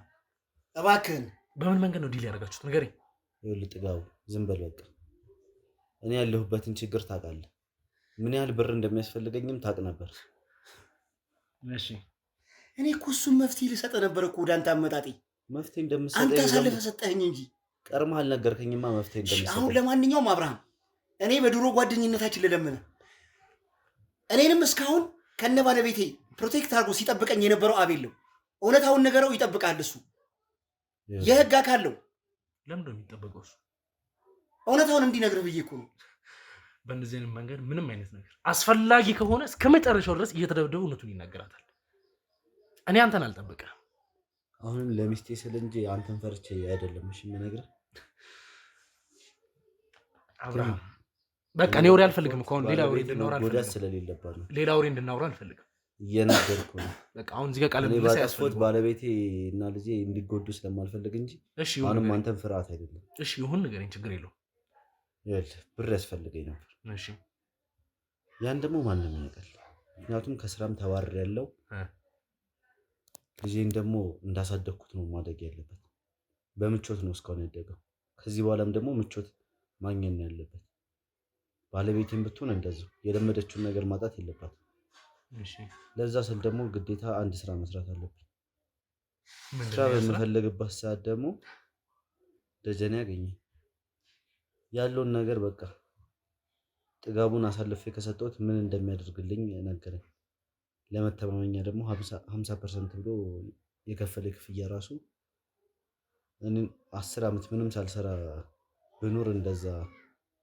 እባክህን። በምን መንገድ ነው ዲል ያደረጋችሁት? ንገረኝ። ይኸውልህ ጥጋቡ ዝም በል በቃ። እኔ ያለሁበትን ችግር ታውቃለህ። ምን ያህል ብር እንደሚያስፈልገኝም ታውቅ ነበር። እሺ እኔ እኮ እሱን መፍትሄ ልሰጥህ ነበር እኮ ወደ አንተ አመጣጤ። መፍትሄ እንደምትሰጠኝ አንተ አሳልፈህ ሰጠኸኝ እንጂ ቀድመህ አልነገርከኝማ መፍትሄ እንደምትሰጠኝ። አሁን ለማንኛውም አብርሃም እኔ በድሮ ጓደኝነታችን ልለምንህ። እኔንም እስካሁን ከነ ባለቤቴ ፕሮቴክት አድርጎ ሲጠብቀኝ የነበረው አቤል ነው። እውነታውን ነገረው፣ ይጠብቃል። እሱ የህግ አካል ነው። ለምንድን ነው የሚጠበቀው እሱ? እውነታውን እንዲነግርህ ብዬ እኮ ነው። በእንደዚህ አይነት መንገድ ምንም አይነት ነገር አስፈላጊ ከሆነ እስከ መጨረሻው ድረስ እየተደበደቡ እውነቱን ይናገራታል። እኔ አንተን አልጠብቅም። አሁንም ለሚስቴ ስል እንጂ አንተን ፈርቼ አይደለም። እሺ የምነግርህ አብርሃም፣ በቃ እኔ ወሬ አልፈልግም እኮ አሁን ሌላ ወሬ እንድናወራ ጎዳት ስለሌለባት ነው። ሌላ ወሬ እንድናወራ አልፈልግም። እየነገርኩህ ነው። በቃ አሁን እዚህ ጋር ቃል እኔ ምልስ ባጠፋሁት ባለቤቴ እና ልጄ እንዲጎዱ ስለማልፈልግ እንጂ እሺ፣ አሁንም አንተን ፍርሃት አይደለም። እሺ ይሁን ንገረኝ፣ ችግር የለውም። ይኸውልህ ብር ያስፈልገኝ ነበር። እሺ ያን ደግሞ ማንም ያውቃል። ምክንያቱም ከስራም ተባረር ያለው ልጄን ደግሞ እንዳሳደግኩት ነው ማደግ ያለበት። በምቾት ነው እስካሁን ያደገው። ከዚህ በኋላም ደግሞ ምቾት ማግኘት ነው ያለበት። ባለቤቴን ብትሆን እንደዚሁ የለመደችውን ነገር ማጣት የለባትም። እሺ ለዛ ስል ደግሞ ግዴታ አንድ ስራ መስራት አለብኝ። ምንድን ስራ ነው ያ ስራ? በምፈልግበት ሰዓት ደግሞ ደጀኔ ያገኘኝ ያለውን ነገር በቃ ጥጋቡን አሳልፌ ከሰጠሁት ምን እንደሚያደርግልኝ ነገረኝ። ለመተማመኛ ደግሞ 50% ብሎ የከፈለ ክፍያ ራሱ እኔ 10 ዓመት ምንም ሳልሰራ ብኖር እንደዛ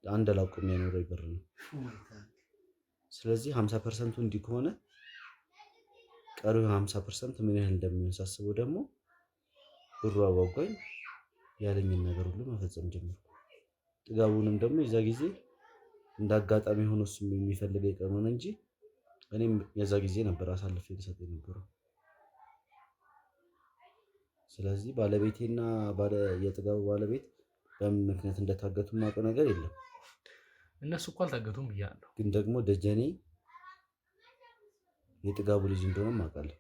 አንድ ላውቅ የሚያኖረው ብር ነው። ስለዚህ 50% እንዲህ ከሆነ ቀሪው 50% ምን ያህል እንደሚሆን ሳስበው ደግሞ ብሩ አጓጓኝ። ያለኝን ነገር ሁሉ መፈጸም ጀመርኩ። ጥጋቡንም ደግሞ የዛ ጊዜ እንዳጋጣሚ ሆኖ እሱም የሚፈልገው የቀኑን እንጂ እኔም የዛ ጊዜ ነበር አሳልፌ ልሰጥ የነበረው። ስለዚህ ባለቤቴና የጥጋቡ ባለቤት በምን ምክንያት እንደታገቱ የማውቀው ነገር የለም። እነሱ እኮ አልታገቱም ብያለሁ። ግን ደግሞ ደጀኔ የጥጋቡ ልጅ እንደሆነ አውቃለሁ።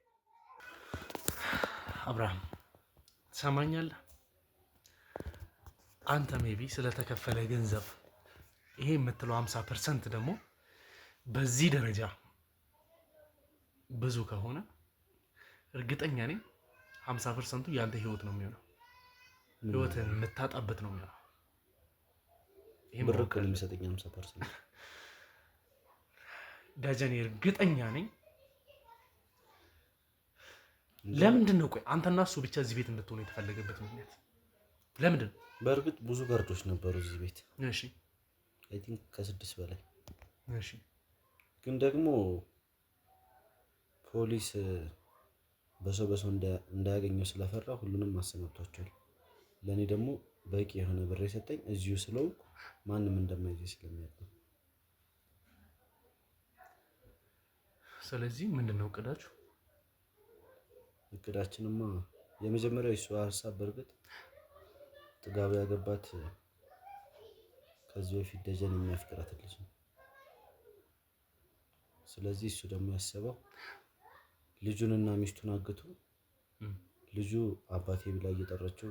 አብርሃም ትሰማኛለህ? አንተ ሜቢ ስለተከፈለ ገንዘብ ይሄ የምትለው 50% ደግሞ በዚህ ደረጃ ብዙ ከሆነ እርግጠኛ ነኝ 50% ያንተ ህይወት ነው የሚሆነው። ህይወትን የምታጣበት ነው የሚሆነው። ይሄ ብር እኮ ነው የሚሰጠኝ 50%። ደጀኔ እርግጠኛ ነኝ። ለምንድን ነው ቆይ አንተና እሱ ብቻ እዚህ ቤት እንድትሆኑ የተፈለገበት ምክንያት ለምንድን ነው? በእርግጥ ብዙ ጋርዶች ነበሩ እዚህ ቤት። እሺ አይ ቲንክ ከ6 በላይ። እሺ ግን ደግሞ ፖሊስ በሰው እንዳያገኘው ስለፈራ ሁሉንም አሰናብቷቸዋል። ለእኔ ደግሞ በቂ የሆነ ብር የሰጠኝ እዚሁ ስለሆንኩ ማንም እንደማይዘኝ ስለሚያውቅ ነው። ስለዚህ ምንድን ነው እቅዳችሁ? እቅዳችንማ የመጀመሪያው የሱ ሀሳብ በእርግጥ ጥጋቡ ያገባት ከዚህ በፊት ደጀን የሚያፍቅራት ልጅ ነው። ስለዚህ እሱ ደግሞ ያሰበው ልጁንና ሚስቱን አግቶ ልጁ አባቴ ብላ እየጠራችው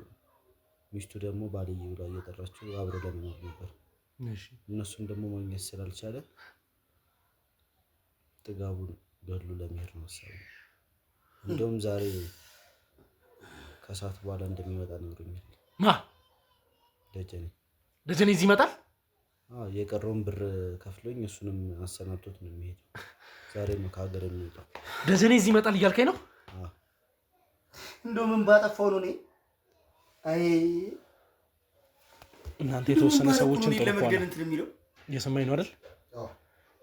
ሚስቱ ደግሞ ባልዬ ብላ እየጠራችው አብሮ ለመኖር ነበር። እነሱን ደግሞ ማግኘት ስላልቻለ ጥጋቡን ገድሎ ለመሄድ ነው ሀሳቡ። እንደውም ዛሬ ከሰዓት በኋላ እንደሚመጣ ነግሮኛል። ማ ደጀኔ እዚህ ይመጣል? የቀረውን ብር ከፍሎኝ እሱንም አሰናብቶት ነው የሚሄደው። ዛሬ ነው ከሀገር የሚወጣው። ደጀኔ እዚህ ይመጣል እያልከኝ ነው? እንደው ምን ባጠፋው ነው እኔ? አይ እናንተ የተወሰኑ ሰዎችን ለመግደል እንትን የሚለው እየሰማኝ ነው አይደል?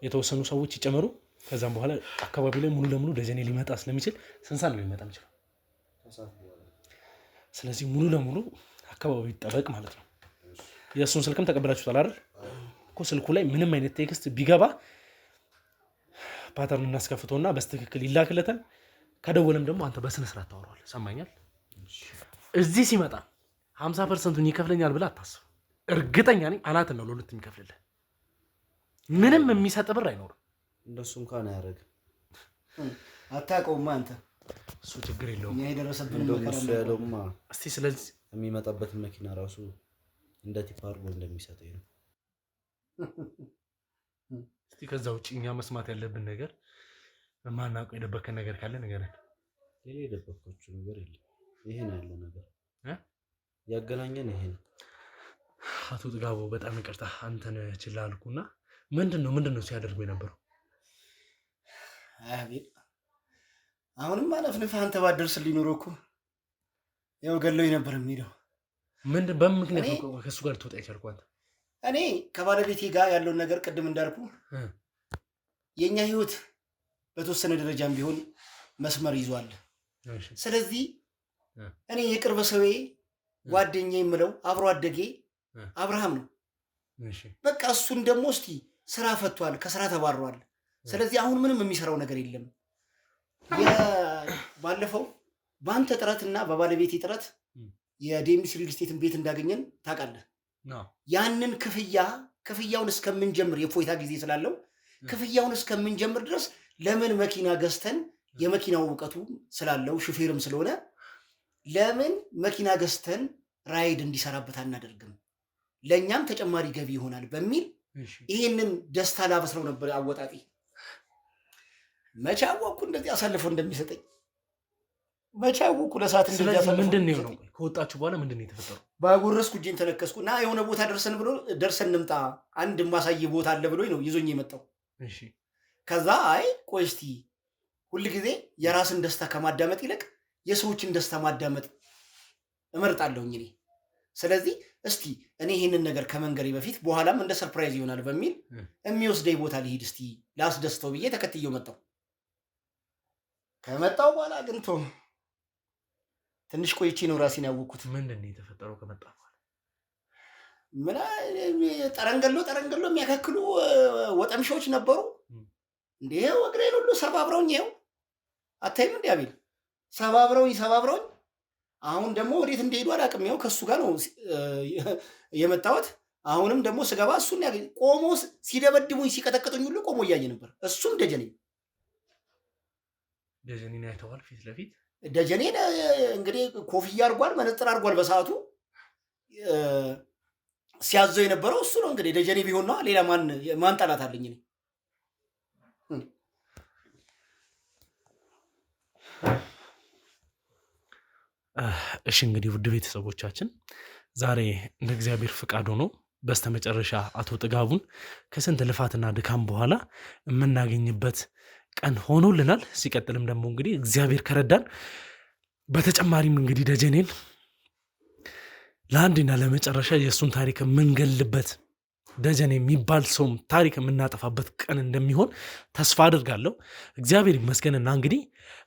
የተወሰኑ ሰዎች ይጨመሩ። ከዛም በኋላ አካባቢ ላይ ሙሉ ለሙሉ ደጀኔ ሊመጣ ስለሚችል ስንት ሰዓት ነው ሊመጣ የሚችለው? ስለዚህ ሙሉ ለሙሉ አካባቢ ይጠበቅ ማለት ነው። የእሱን ስልክም ተቀብላችሁታል አይደል? እኮ ስልኩ ላይ ምንም አይነት ቴክስት ቢገባ ፓተርን እናስከፍተውና በስትክክል ይላክለታል። ከደወለም ደግሞ አንተ በስነ ስርዓት ታወራዋለህ። ሰማኛል? እዚህ ሲመጣ 50%ን ይከፍለኛል ብለህ አታስብ። እርግጠኛ ነኝ አናትን ነው ለሁለት የሚከፍልልህ። ምንም የሚሰጥ ብር አይኖርም። እንደሱ እንኳን አያደርግም። አታውቀውማ አንተ። እሱ ችግር የለውም። እኛ የደረሰብን እንደውም መከራ እሱ ያለውማ እስቲ ስለዚህ የሚመጣበትን መኪና ራሱ እንደ ቲፕ አድርጎ እንደሚሰጠኝ ነው። እስቲ ከዛ ውጭ እኛ መስማት ያለብን ነገር ማናውቀው የደበከን ነገር ካለ ንገረን። ሌላ የደበኳችሁ ነገር የለም። ይሄ ነው ያለው ነገር ያገናኘን ይሄ ነው። አቶ ጥጋቡ በጣም ይቅርታ አንተን ችላ አልኩና ምንድነው ሲያደርጉ የነበረው? አቤት አሁንም አለፍንፋ አንተ ባደርስልኝ ኖሮ እኮ ያው ገለውኝ ነበር የሚለው። በምን ምክንያት ነው ከእሱ ጋር ልትወጣ የቻልኩ አንተ? እኔ ከባለቤቴ ጋር ያለውን ነገር ቅድም እንዳልኩ የእኛ ህይወት በተወሰነ ደረጃም ቢሆን መስመር ይዟል። ስለዚህ እኔ የቅርብ ሰዌ ጓደኛ የምለው አብሮ አደጌ አብርሃም ነው። በቃ እሱን ደግሞ እስቲ ስራ ፈቷል፣ ከስራ ተባሯል። ስለዚህ አሁን ምንም የሚሰራው ነገር የለም። ባለፈው በአንተ ጥረትና በባለቤቴ ጥረት የዴሚስ ሪል ስቴትን ቤት እንዳገኘን ታውቃለህ። ያንን ክፍያውን እስከምንጀምር የፎይታ ጊዜ ስላለው ክፍያውን እስከምንጀምር ድረስ ለምን መኪና ገዝተን የመኪናው እውቀቱ ስላለው ሹፌርም ስለሆነ ለምን መኪና ገዝተን ራይድ እንዲሰራበት አናደርግም? ለእኛም ተጨማሪ ገቢ ይሆናል በሚል ይሄንን ደስታ ላበስረው ነበር አወጣጤ። መቼ አወኩ እንደዚህ አሳልፎ እንደሚሰጠኝ? መቼ አወኩ ለሰዓት እንደዚህ አሳልፎ? ምንድን ነው የሆነው? ከወጣችሁ በኋላ ምንድን ነው የተፈጠረው? ባጎረስኩ እጄን ተነከስኩ እና የሆነ ቦታ ደርሰን እንምጣ አንድ ማሳይ ቦታ አለ ብሎኝ ነው ይዞኝ የመጣው። ከዛ አይ ቆይ እስቲ ሁልጊዜ የራስን ደስታ ከማዳመጥ ይልቅ የሰዎችን ደስታ ማዳመጥ እመርጣለሁኝ እኔ። ስለዚህ እስቲ እኔ ይህንን ነገር ከመንገሬ በፊት በኋላም እንደ ሰርፕራይዝ ይሆናል በሚል የሚወስደኝ ቦታ ልሂድ እስቲ ላስደስተው ብዬ ተከትየው መጣሁ። ከመጣሁ በኋላ ግን ትንሽ ቆይቼ ነው ራሴን ያወቅኩት። ምንድን ነው የተፈጠረው ከመጣ በኋላ? ጠረንገሎ የሚያካክሉ ወጠምሻዎች ነበሩ። እንዲህ እግሬን ሁሉ ሰባብረውኝ፣ ይኸው አታይም እንዲ አቤል? ሰባብረውኝ አሁን ደግሞ ወዴት እንደሄዱ አላውቅም። ይኸው ከእሱ ጋር ነው የመጣሁት። አሁንም ደግሞ ስገባ እሱን ያገኝ ቆሞ ሲደበድቡኝ ሲቀጠቅጡኝ ሁሉ ቆሞ እያየ ነበር። እሱም ደጀኔን አይተዋል ፊት ለፊት። ደጀኔን እንግዲህ ኮፍያ አድርጓል፣ መነጽር አድርጓል። በሰዓቱ ሲያዘው የነበረው እሱ ነው። እንግዲህ ደጀኔ ቢሆን ነው ሌላ ማን ጠላት አለኝ እኔ? እሺ እንግዲህ ውድ ቤተሰቦቻችን ዛሬ እንደ እግዚአብሔር ፍቃድ ሆኖ በስተመጨረሻ አቶ ጥጋቡን ከስንት ልፋትና ድካም በኋላ የምናገኝበት ቀን ሆኖልናል። ሲቀጥልም ደግሞ እንግዲህ እግዚአብሔር ከረዳን በተጨማሪም እንግዲህ ደጀኔን ለአንድና ለመጨረሻ የእሱን ታሪክ የምንገልበት ደጀኔ የሚባል ሰውም ታሪክ የምናጠፋበት ቀን እንደሚሆን ተስፋ አድርጋለሁ። እግዚአብሔር ይመስገንና እንግዲህ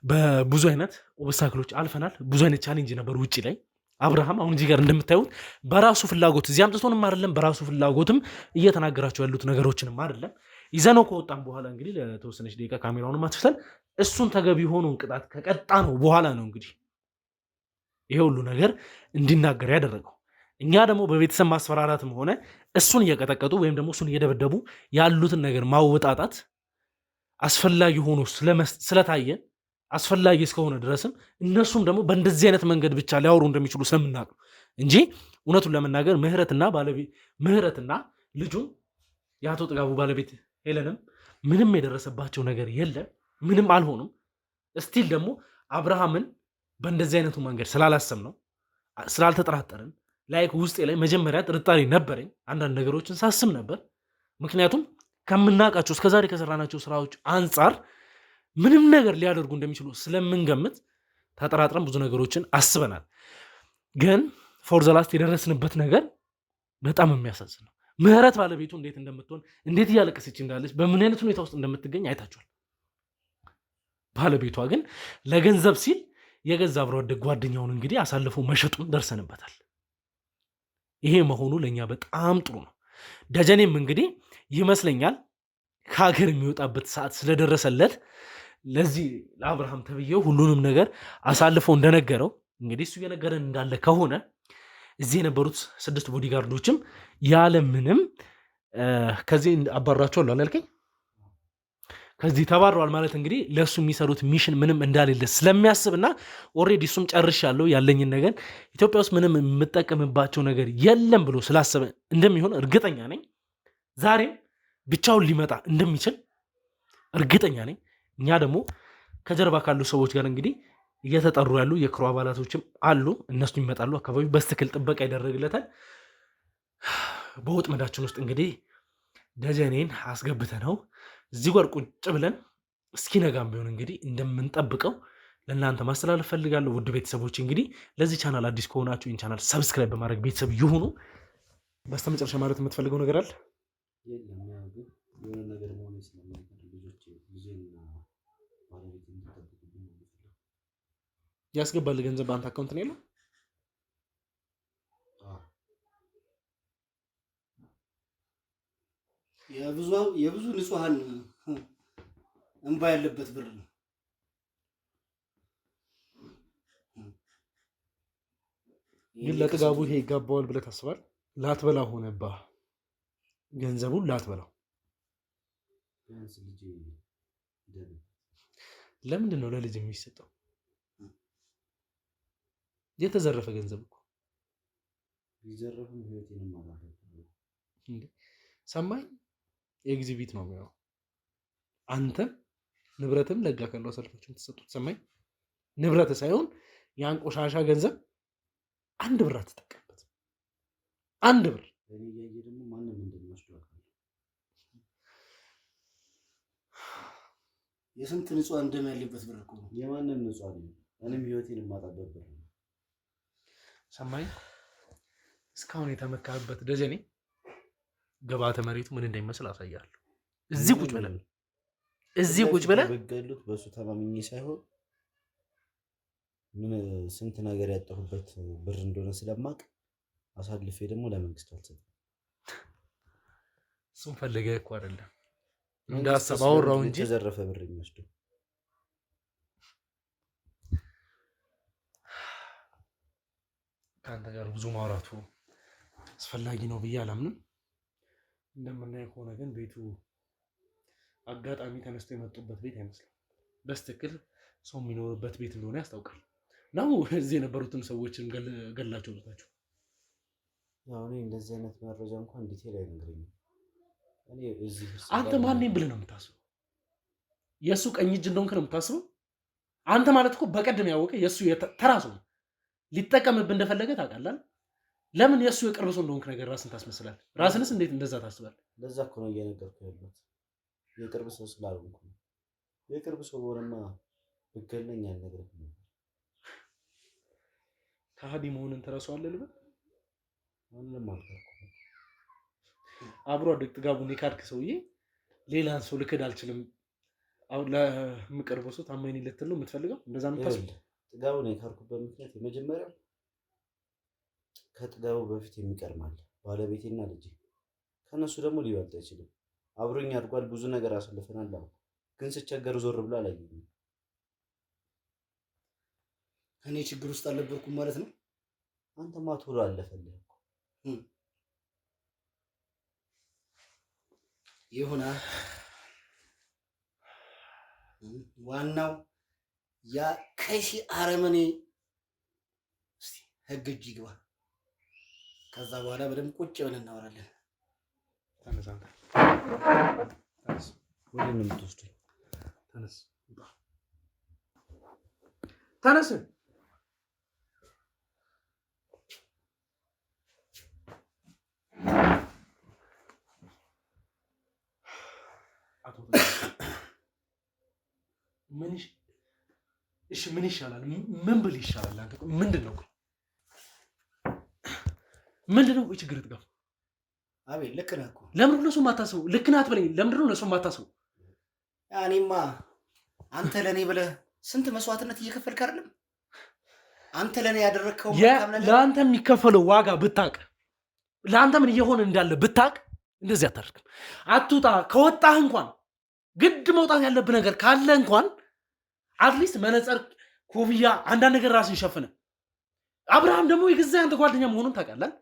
በብዙ አይነት ኦብስታክሎች አልፈናል። ብዙ አይነት ቻሌንጅ ነበር ውጭ ላይ። አብርሃም አሁን እዚህ ጋር እንደምታዩት በራሱ ፍላጎት እዚህ አምጥቶንም አይደለም፣ በራሱ ፍላጎትም እየተናገራቸው ያሉት ነገሮችንም አይደለም። ይዘነው ከወጣም በኋላ እንግዲህ ለተወሰነች ደቂቃ ካሜራውንም አትፍተን እሱን ተገቢ የሆነውን ቅጣት ከቀጣ ነው በኋላ ነው እንግዲህ ይሄ ሁሉ ነገር እንዲናገር ያደረገው። እኛ ደግሞ በቤተሰብ ማስፈራራትም ሆነ እሱን እየቀጠቀጡ ወይም ደግሞ እሱን እየደበደቡ ያሉትን ነገር ማወጣጣት አስፈላጊ ሆኖ ስለታየ አስፈላጊ እስከሆነ ድረስም እነሱም ደግሞ በእንደዚህ አይነት መንገድ ብቻ ሊያወሩ እንደሚችሉ ስለምናውቅ እንጂ እውነቱን ለመናገር ምህረትና ልጁም የአቶ ጥጋቡ ባለቤት ሄለንም ምንም የደረሰባቸው ነገር የለም፣ ምንም አልሆኑም። እስቲል ደግሞ አብርሃምን በእንደዚህ አይነቱ መንገድ ስላላሰብ ነው ስላልተጠራጠርን ላይክ ውስጤ ላይ መጀመሪያ ጥርጣሬ ነበረኝ። አንዳንድ ነገሮችን ሳስብ ነበር። ምክንያቱም ከምናውቃቸው እስከዛሬ ከሰራናቸው ስራዎች አንጻር ምንም ነገር ሊያደርጉ እንደሚችሉ ስለምንገምት ተጠራጥረን ብዙ ነገሮችን አስበናል። ግን ፎር ዘ ላስት የደረስንበት ነገር በጣም የሚያሳዝን ነው። ምህረት ባለቤቱ እንዴት እንደምትሆን እንዴት እያለቀሰች እንዳለች በምን አይነት ሁኔታ ውስጥ እንደምትገኝ አይታችኋል። ባለቤቷ ግን ለገንዘብ ሲል የገዛ አብሮ አደግ ጓደኛውን እንግዲህ አሳልፎ መሸጡን ደርሰንበታል። ይሄ መሆኑ ለእኛ በጣም ጥሩ ነው። ደጀኔም እንግዲህ ይመስለኛል ከሀገር የሚወጣበት ሰዓት ስለደረሰለት ለዚህ ለአብርሃም ተብዬው ሁሉንም ነገር አሳልፎ እንደነገረው እንግዲህ እሱ እየነገረን እንዳለ ከሆነ እዚህ የነበሩት 6 ቦዲጋርዶችም ያለ ምንም ከዚህ አባራቸዋለሁ አላልከኝ? ከዚህ ተባረዋል ማለት እንግዲህ ለእሱ የሚሰሩት ሚሽን ምንም እንዳሌለ ስለሚያስብና ኦልሬዲ እሱም ጨርሻለሁ ያለኝን ነገር ኢትዮጵያ ውስጥ ምንም የምጠቀምባቸው ነገር የለም ብሎ ስላሰበ እንደሚሆን እርግጠኛ ነኝ። ዛሬም ብቻውን ሊመጣ እንደሚችል እርግጠኛ ነኝ። እኛ ደግሞ ከጀርባ ካሉ ሰዎች ጋር እንግዲህ እየተጠሩ ያሉ የክሩ አባላቶችም አሉ። እነሱ ይመጣሉ። አካባቢ በስትክል ጥበቃ ይደረግለታል። በወጥመዳችን ውስጥ እንግዲህ ደጀኔን አስገብተ ነው እዚህ ጋር ቁጭ ብለን እስኪነጋም ቢሆን እንግዲህ እንደምንጠብቀው ለእናንተ ማስተላለፍ ፈልጋለሁ። ውድ ቤተሰቦች እንግዲህ ለዚህ ቻናል አዲስ ከሆናችሁ ይህን ቻናል ሰብስክራይብ በማድረግ ቤተሰብ ይሁኑ። በስተመጨረሻ ማለት የምትፈልገው ነገር አለ? ያስገባል ገንዘብ በአንተ አካውንት ነው ያለው? የብዙ ንጹሃን እንባ ያለበት ብር ነው። ግን ለጥጋቡ ይሄ ይጋባዋል ብለህ ታስባል? ላትበላ ሆነባ ገንዘቡን ላትበላው። ለምንድን ነው ለልጅ የሚሰጠው? የተዘረፈ ገንዘብ እኮ ሰማኝ። ኤግዚቢት ነው የሚሆነው። አንተም ንብረትም ለጋ ካለው አሰልፎችም ተሰጡት። ሰማኝ። ንብረት ሳይሆን ያን ቆሻሻ ገንዘብ አንድ ብር አትጠቀምበት። አንድ ብር የስንት ንጹሃን ደም ያለበት ብር እኮ ነው። የማንም ንጹሃን ነው። እኔም ህይወቴን የማጣበት ብር ነው። ሰማኝ። እስካሁን የተመካበት ደጀኔ ገባተ መሬቱ ምን እንደሚመስል አሳያለሁ። እዚህ ቁጭ ብለህ በገሉት በሱ ተማምኜ ሳይሆን ምን ስንት ነገር ያጠፉበት ብር እንደሆነ ስለማቅ አሳልፌ ደግሞ ለመንግስት አልሰጥም። እሱም ፈልገህ እኮ አይደለም እንዳሰብ አወራው እንጂ የተዘረፈ ብር የሚወስደው ከአንተ ጋር ብዙ ማውራቱ አስፈላጊ ነው ብዬ አላምንም። እንደምናየው ከሆነ ግን ቤቱ አጋጣሚ ተነስቶ የመጡበት ቤት አይመስልም። በስትክክል ሰው የሚኖርበት ቤት እንደሆነ ያስታውቃል። ነው እዚህ የነበሩትን ሰዎችን ገላቸው ልታቸው። ያው እኔ እንደዚህ አይነት መረጃ እንኳን ዲቴል አይነግረኝም። አንተ ማን ነኝ ብለህ ነው የምታስበው? የእሱ ቀኝ እጅ እንደሆንክ ነው የምታስበው? አንተ ማለት እኮ በቀደም ያወቀ የእሱ ተራሱ ነው። ሊጠቀምብህ እንደፈለገ ታውቃለህ። ለምን የእሱ የቅርብ ሰው እንደሆንክ ነገር ራስን ታስመስላል? ራስንስ እንዴት እንደዛ ታስባል? ለዛ እኮ ነው እየነገርኩህ ያለሁት። የቅርብ ሰው ስላልሆንኩ ነው። የቅርብ ሰው ሆነማ ብገለኝ አልነግርህም ነበር። ከሃዲ መሆንን ትረሳዋለህ ልበል? ማንንም አልካልኩም። አብሮ አደግ ጥጋቡን የካድክ ሰውዬ ሌላን ሰው ልክድ አልችልም። አሁን ለምቀርበው ሰው ታማኝ ነኝ ልትል ነው የምትፈልገው? እንደዛ ነው የምታስበው? ጥጋቡን የካድኩበት ምክንያት የመጀመሪያው ከጥጋቡ በፊት የሚቀርማል ባለቤቴና ልጄ። ከነሱ ደግሞ ሊበልጥ አይችልም። አብሮኝ አድጓል። ብዙ ነገር አሳልፈናል። ግን ስቸገር ዞር ብሎ አላየኝም። እኔ ችግር ውስጥ አልነበርኩም ማለት ነው። አንተማ ቶሎ አለፈልህ እኮ። ይሁና። ዋናው ያ ከሺ አረመኔ እስቲ ህግ እጅ ይግባ። ከዛ በኋላ በደንብ ቁጭ ብለን እናወራለን። ተነስ። ወደ ነው የምትወስደው? ተነስ ተነስ። ምን ይሻላል? ምን ብል ይሻላል? አንተ ምንድን ነው ችግር? ጥጋብ አቤል ልክ ነህ እኮ። ለምን ነው ለሱ የማታስበው? ልክ ነህ አትበለኝ። ለምን ነው ለሱ የማታስበው? እኔማ አንተ ለኔ ብለህ ስንት መስዋዕትነት እየከፈልክ አይደለም? አንተ ለኔ ያደረግከው ለአንተ የሚከፈለው ዋጋ ብታቅ፣ ለአንተ ምን እየሆነ እንዳለ ብታቅ እንደዚህ አታደርግም። አትውጣ። ከወጣህ እንኳን ግድ መውጣት ያለብህ ነገር ካለ እንኳን አትሊስት መነጽር፣ ኮፍያ፣ አንዳንድ ነገር ራስን ሸፍነ። አብርሃም ደግሞ የገዛ አንተ ጓደኛ መሆኑን ታውቃለህ።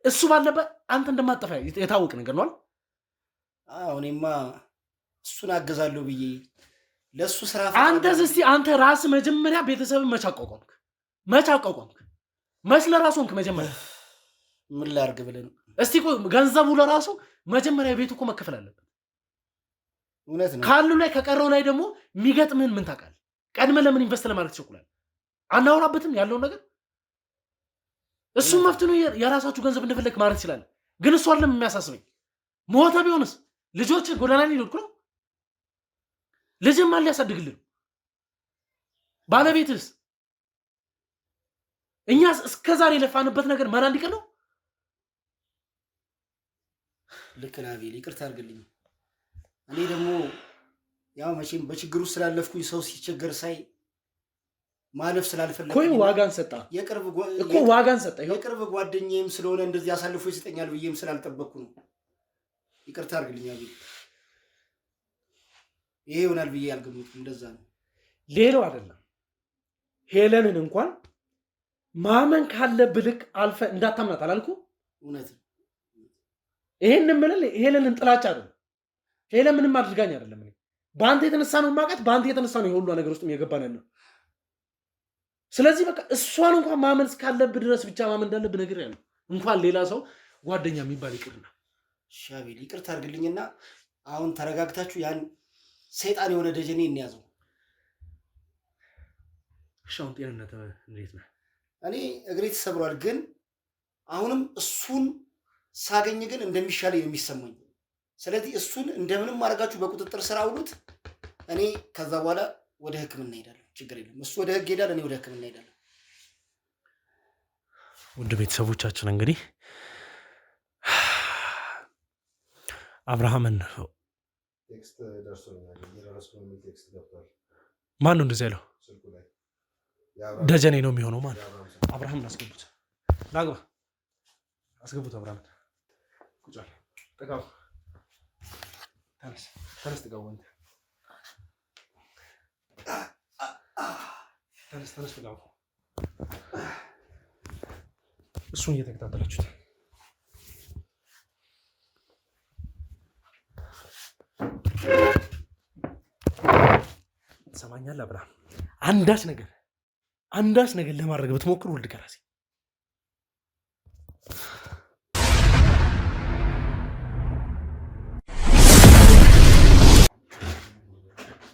እሱ ባለበት አንተ እንደማጠፋ የታወቅ ነገር ነው። እኔማ እሱን አገዛለሁ ብዬ ለሱ ስራ አንተስ እስቲ አንተ ራስ መጀመሪያ ቤተሰብን መች አቋቋምክ? መች ለራሱ ሆንክ? መጀመሪያ ምን ላድርግ ብለህ ነው? እስቲ ገንዘቡ ለራሱ መጀመሪያ ቤቱ እኮ መከፈል አለበት። እውነት ነው። ካሉ ላይ ከቀረው ላይ ደግሞ የሚገጥምህን ምን ታውቃለህ? ቀድመህ ለምን ኢንቨስት ለማድረግ ትቸኩላለህ? አናወራበትም ያለውን ነገር። እሱም መፍትሄ የራሳችሁ ገንዘብ እንደፈለግ ማለት ይችላል። ግን እሱ አይደለም የሚያሳስበኝ። ሞተ ቢሆንስ ልጆች ጎዳና ላይ ይወድቁ ነው? ልጅም ማን ሊያሳድግልን? ባለቤትስ? እኛስ እስከዛሬ የለፋንበት ነገር ማን እንዲቀር ነው? ልክ ነህ አቤል፣ ይቅርታ አድርግልኝ። እኔ ደግሞ ያው መቼም በችግሩ ስላለፍኩኝ ሰው ሲቸገር ሳይ ማለፍ ስላልፈለኩኝ ዋጋን ሰጣ እኮ ዋጋን ሰጣ። የቅርብ ጓደኛዬም ስለሆነ እንደዚህ አሳልፎ ይሰጠኛል ብዬም ስላልጠበቅኩ ነው። ይቅርታ አድርግልኝ አቤል። ይሄ ይሆናል ብዬ አልገመትኩም። እንደዛ ነው። ሌላው አይደለም ሄለንን እንኳን ማመን ካለብህ ልክ አልፈ እንዳታምናት አላልኩ? እውነት ነው። ይሄን ምንል ሄለንን ጥላቻ አይደለም። ሄለን ምንም አድርጋኝ አይደለም። እኔ በአንተ የተነሳ ነው ማውቃት፣ በአንተ የተነሳ ነው የሁሉ ነገር ውስጥ የገባን ነው። ስለዚህ በቃ እሷን እንኳን ማመን እስካለብህ ድረስ ብቻ ማመን እንዳለብህ ነገር ያለው እንኳን ሌላ ሰው ጓደኛ የሚባል ይቅርና። እሺ አቤል ይቅርታ አድርግልኝና አሁን ተረጋግታችሁ ያን ሰይጣን የሆነ ደጀኔ እንያዘው። እሺ አሁን ጤንነት እንዴት ነው? እኔ እግሬ ተሰብሯል፣ ግን አሁንም እሱን ሳገኝ ግን እንደሚሻለኝ የሚሰማኝ። ስለዚህ እሱን እንደምንም አድርጋችሁ በቁጥጥር ስር አውሉት። እኔ ከዛ በኋላ ወደ ሕክምና ሄዳለሁ። ችግር የለም። እሱ ወደ ሕግ ሄዳል፣ እኔ ወደ ሕክምና ሄዳለሁ። ውድ ቤተሰቦቻችን እንግዲህ አብርሃምን ቴክስት ደርሶኛል። የደረስኩት ቴክስት ገብቷል። ማን ነው እንደዚህ ያለው? ስልኩ ላይ ደጀኔ ነው የሚሆነው። ማን? አብርሃምን አስገቡት። ላግባ አስገቡት። አብርሃምን ቁጭ በል። ጥጋቡ ተነስ ጥጋቡ። ተነስ ጥጋቡ። እሱን እየተከታተላችሁት ትሰማኛለህ? አብርሃም አንዳች ነገር ለማድረግ ብትሞክር ውልድ ከራሴ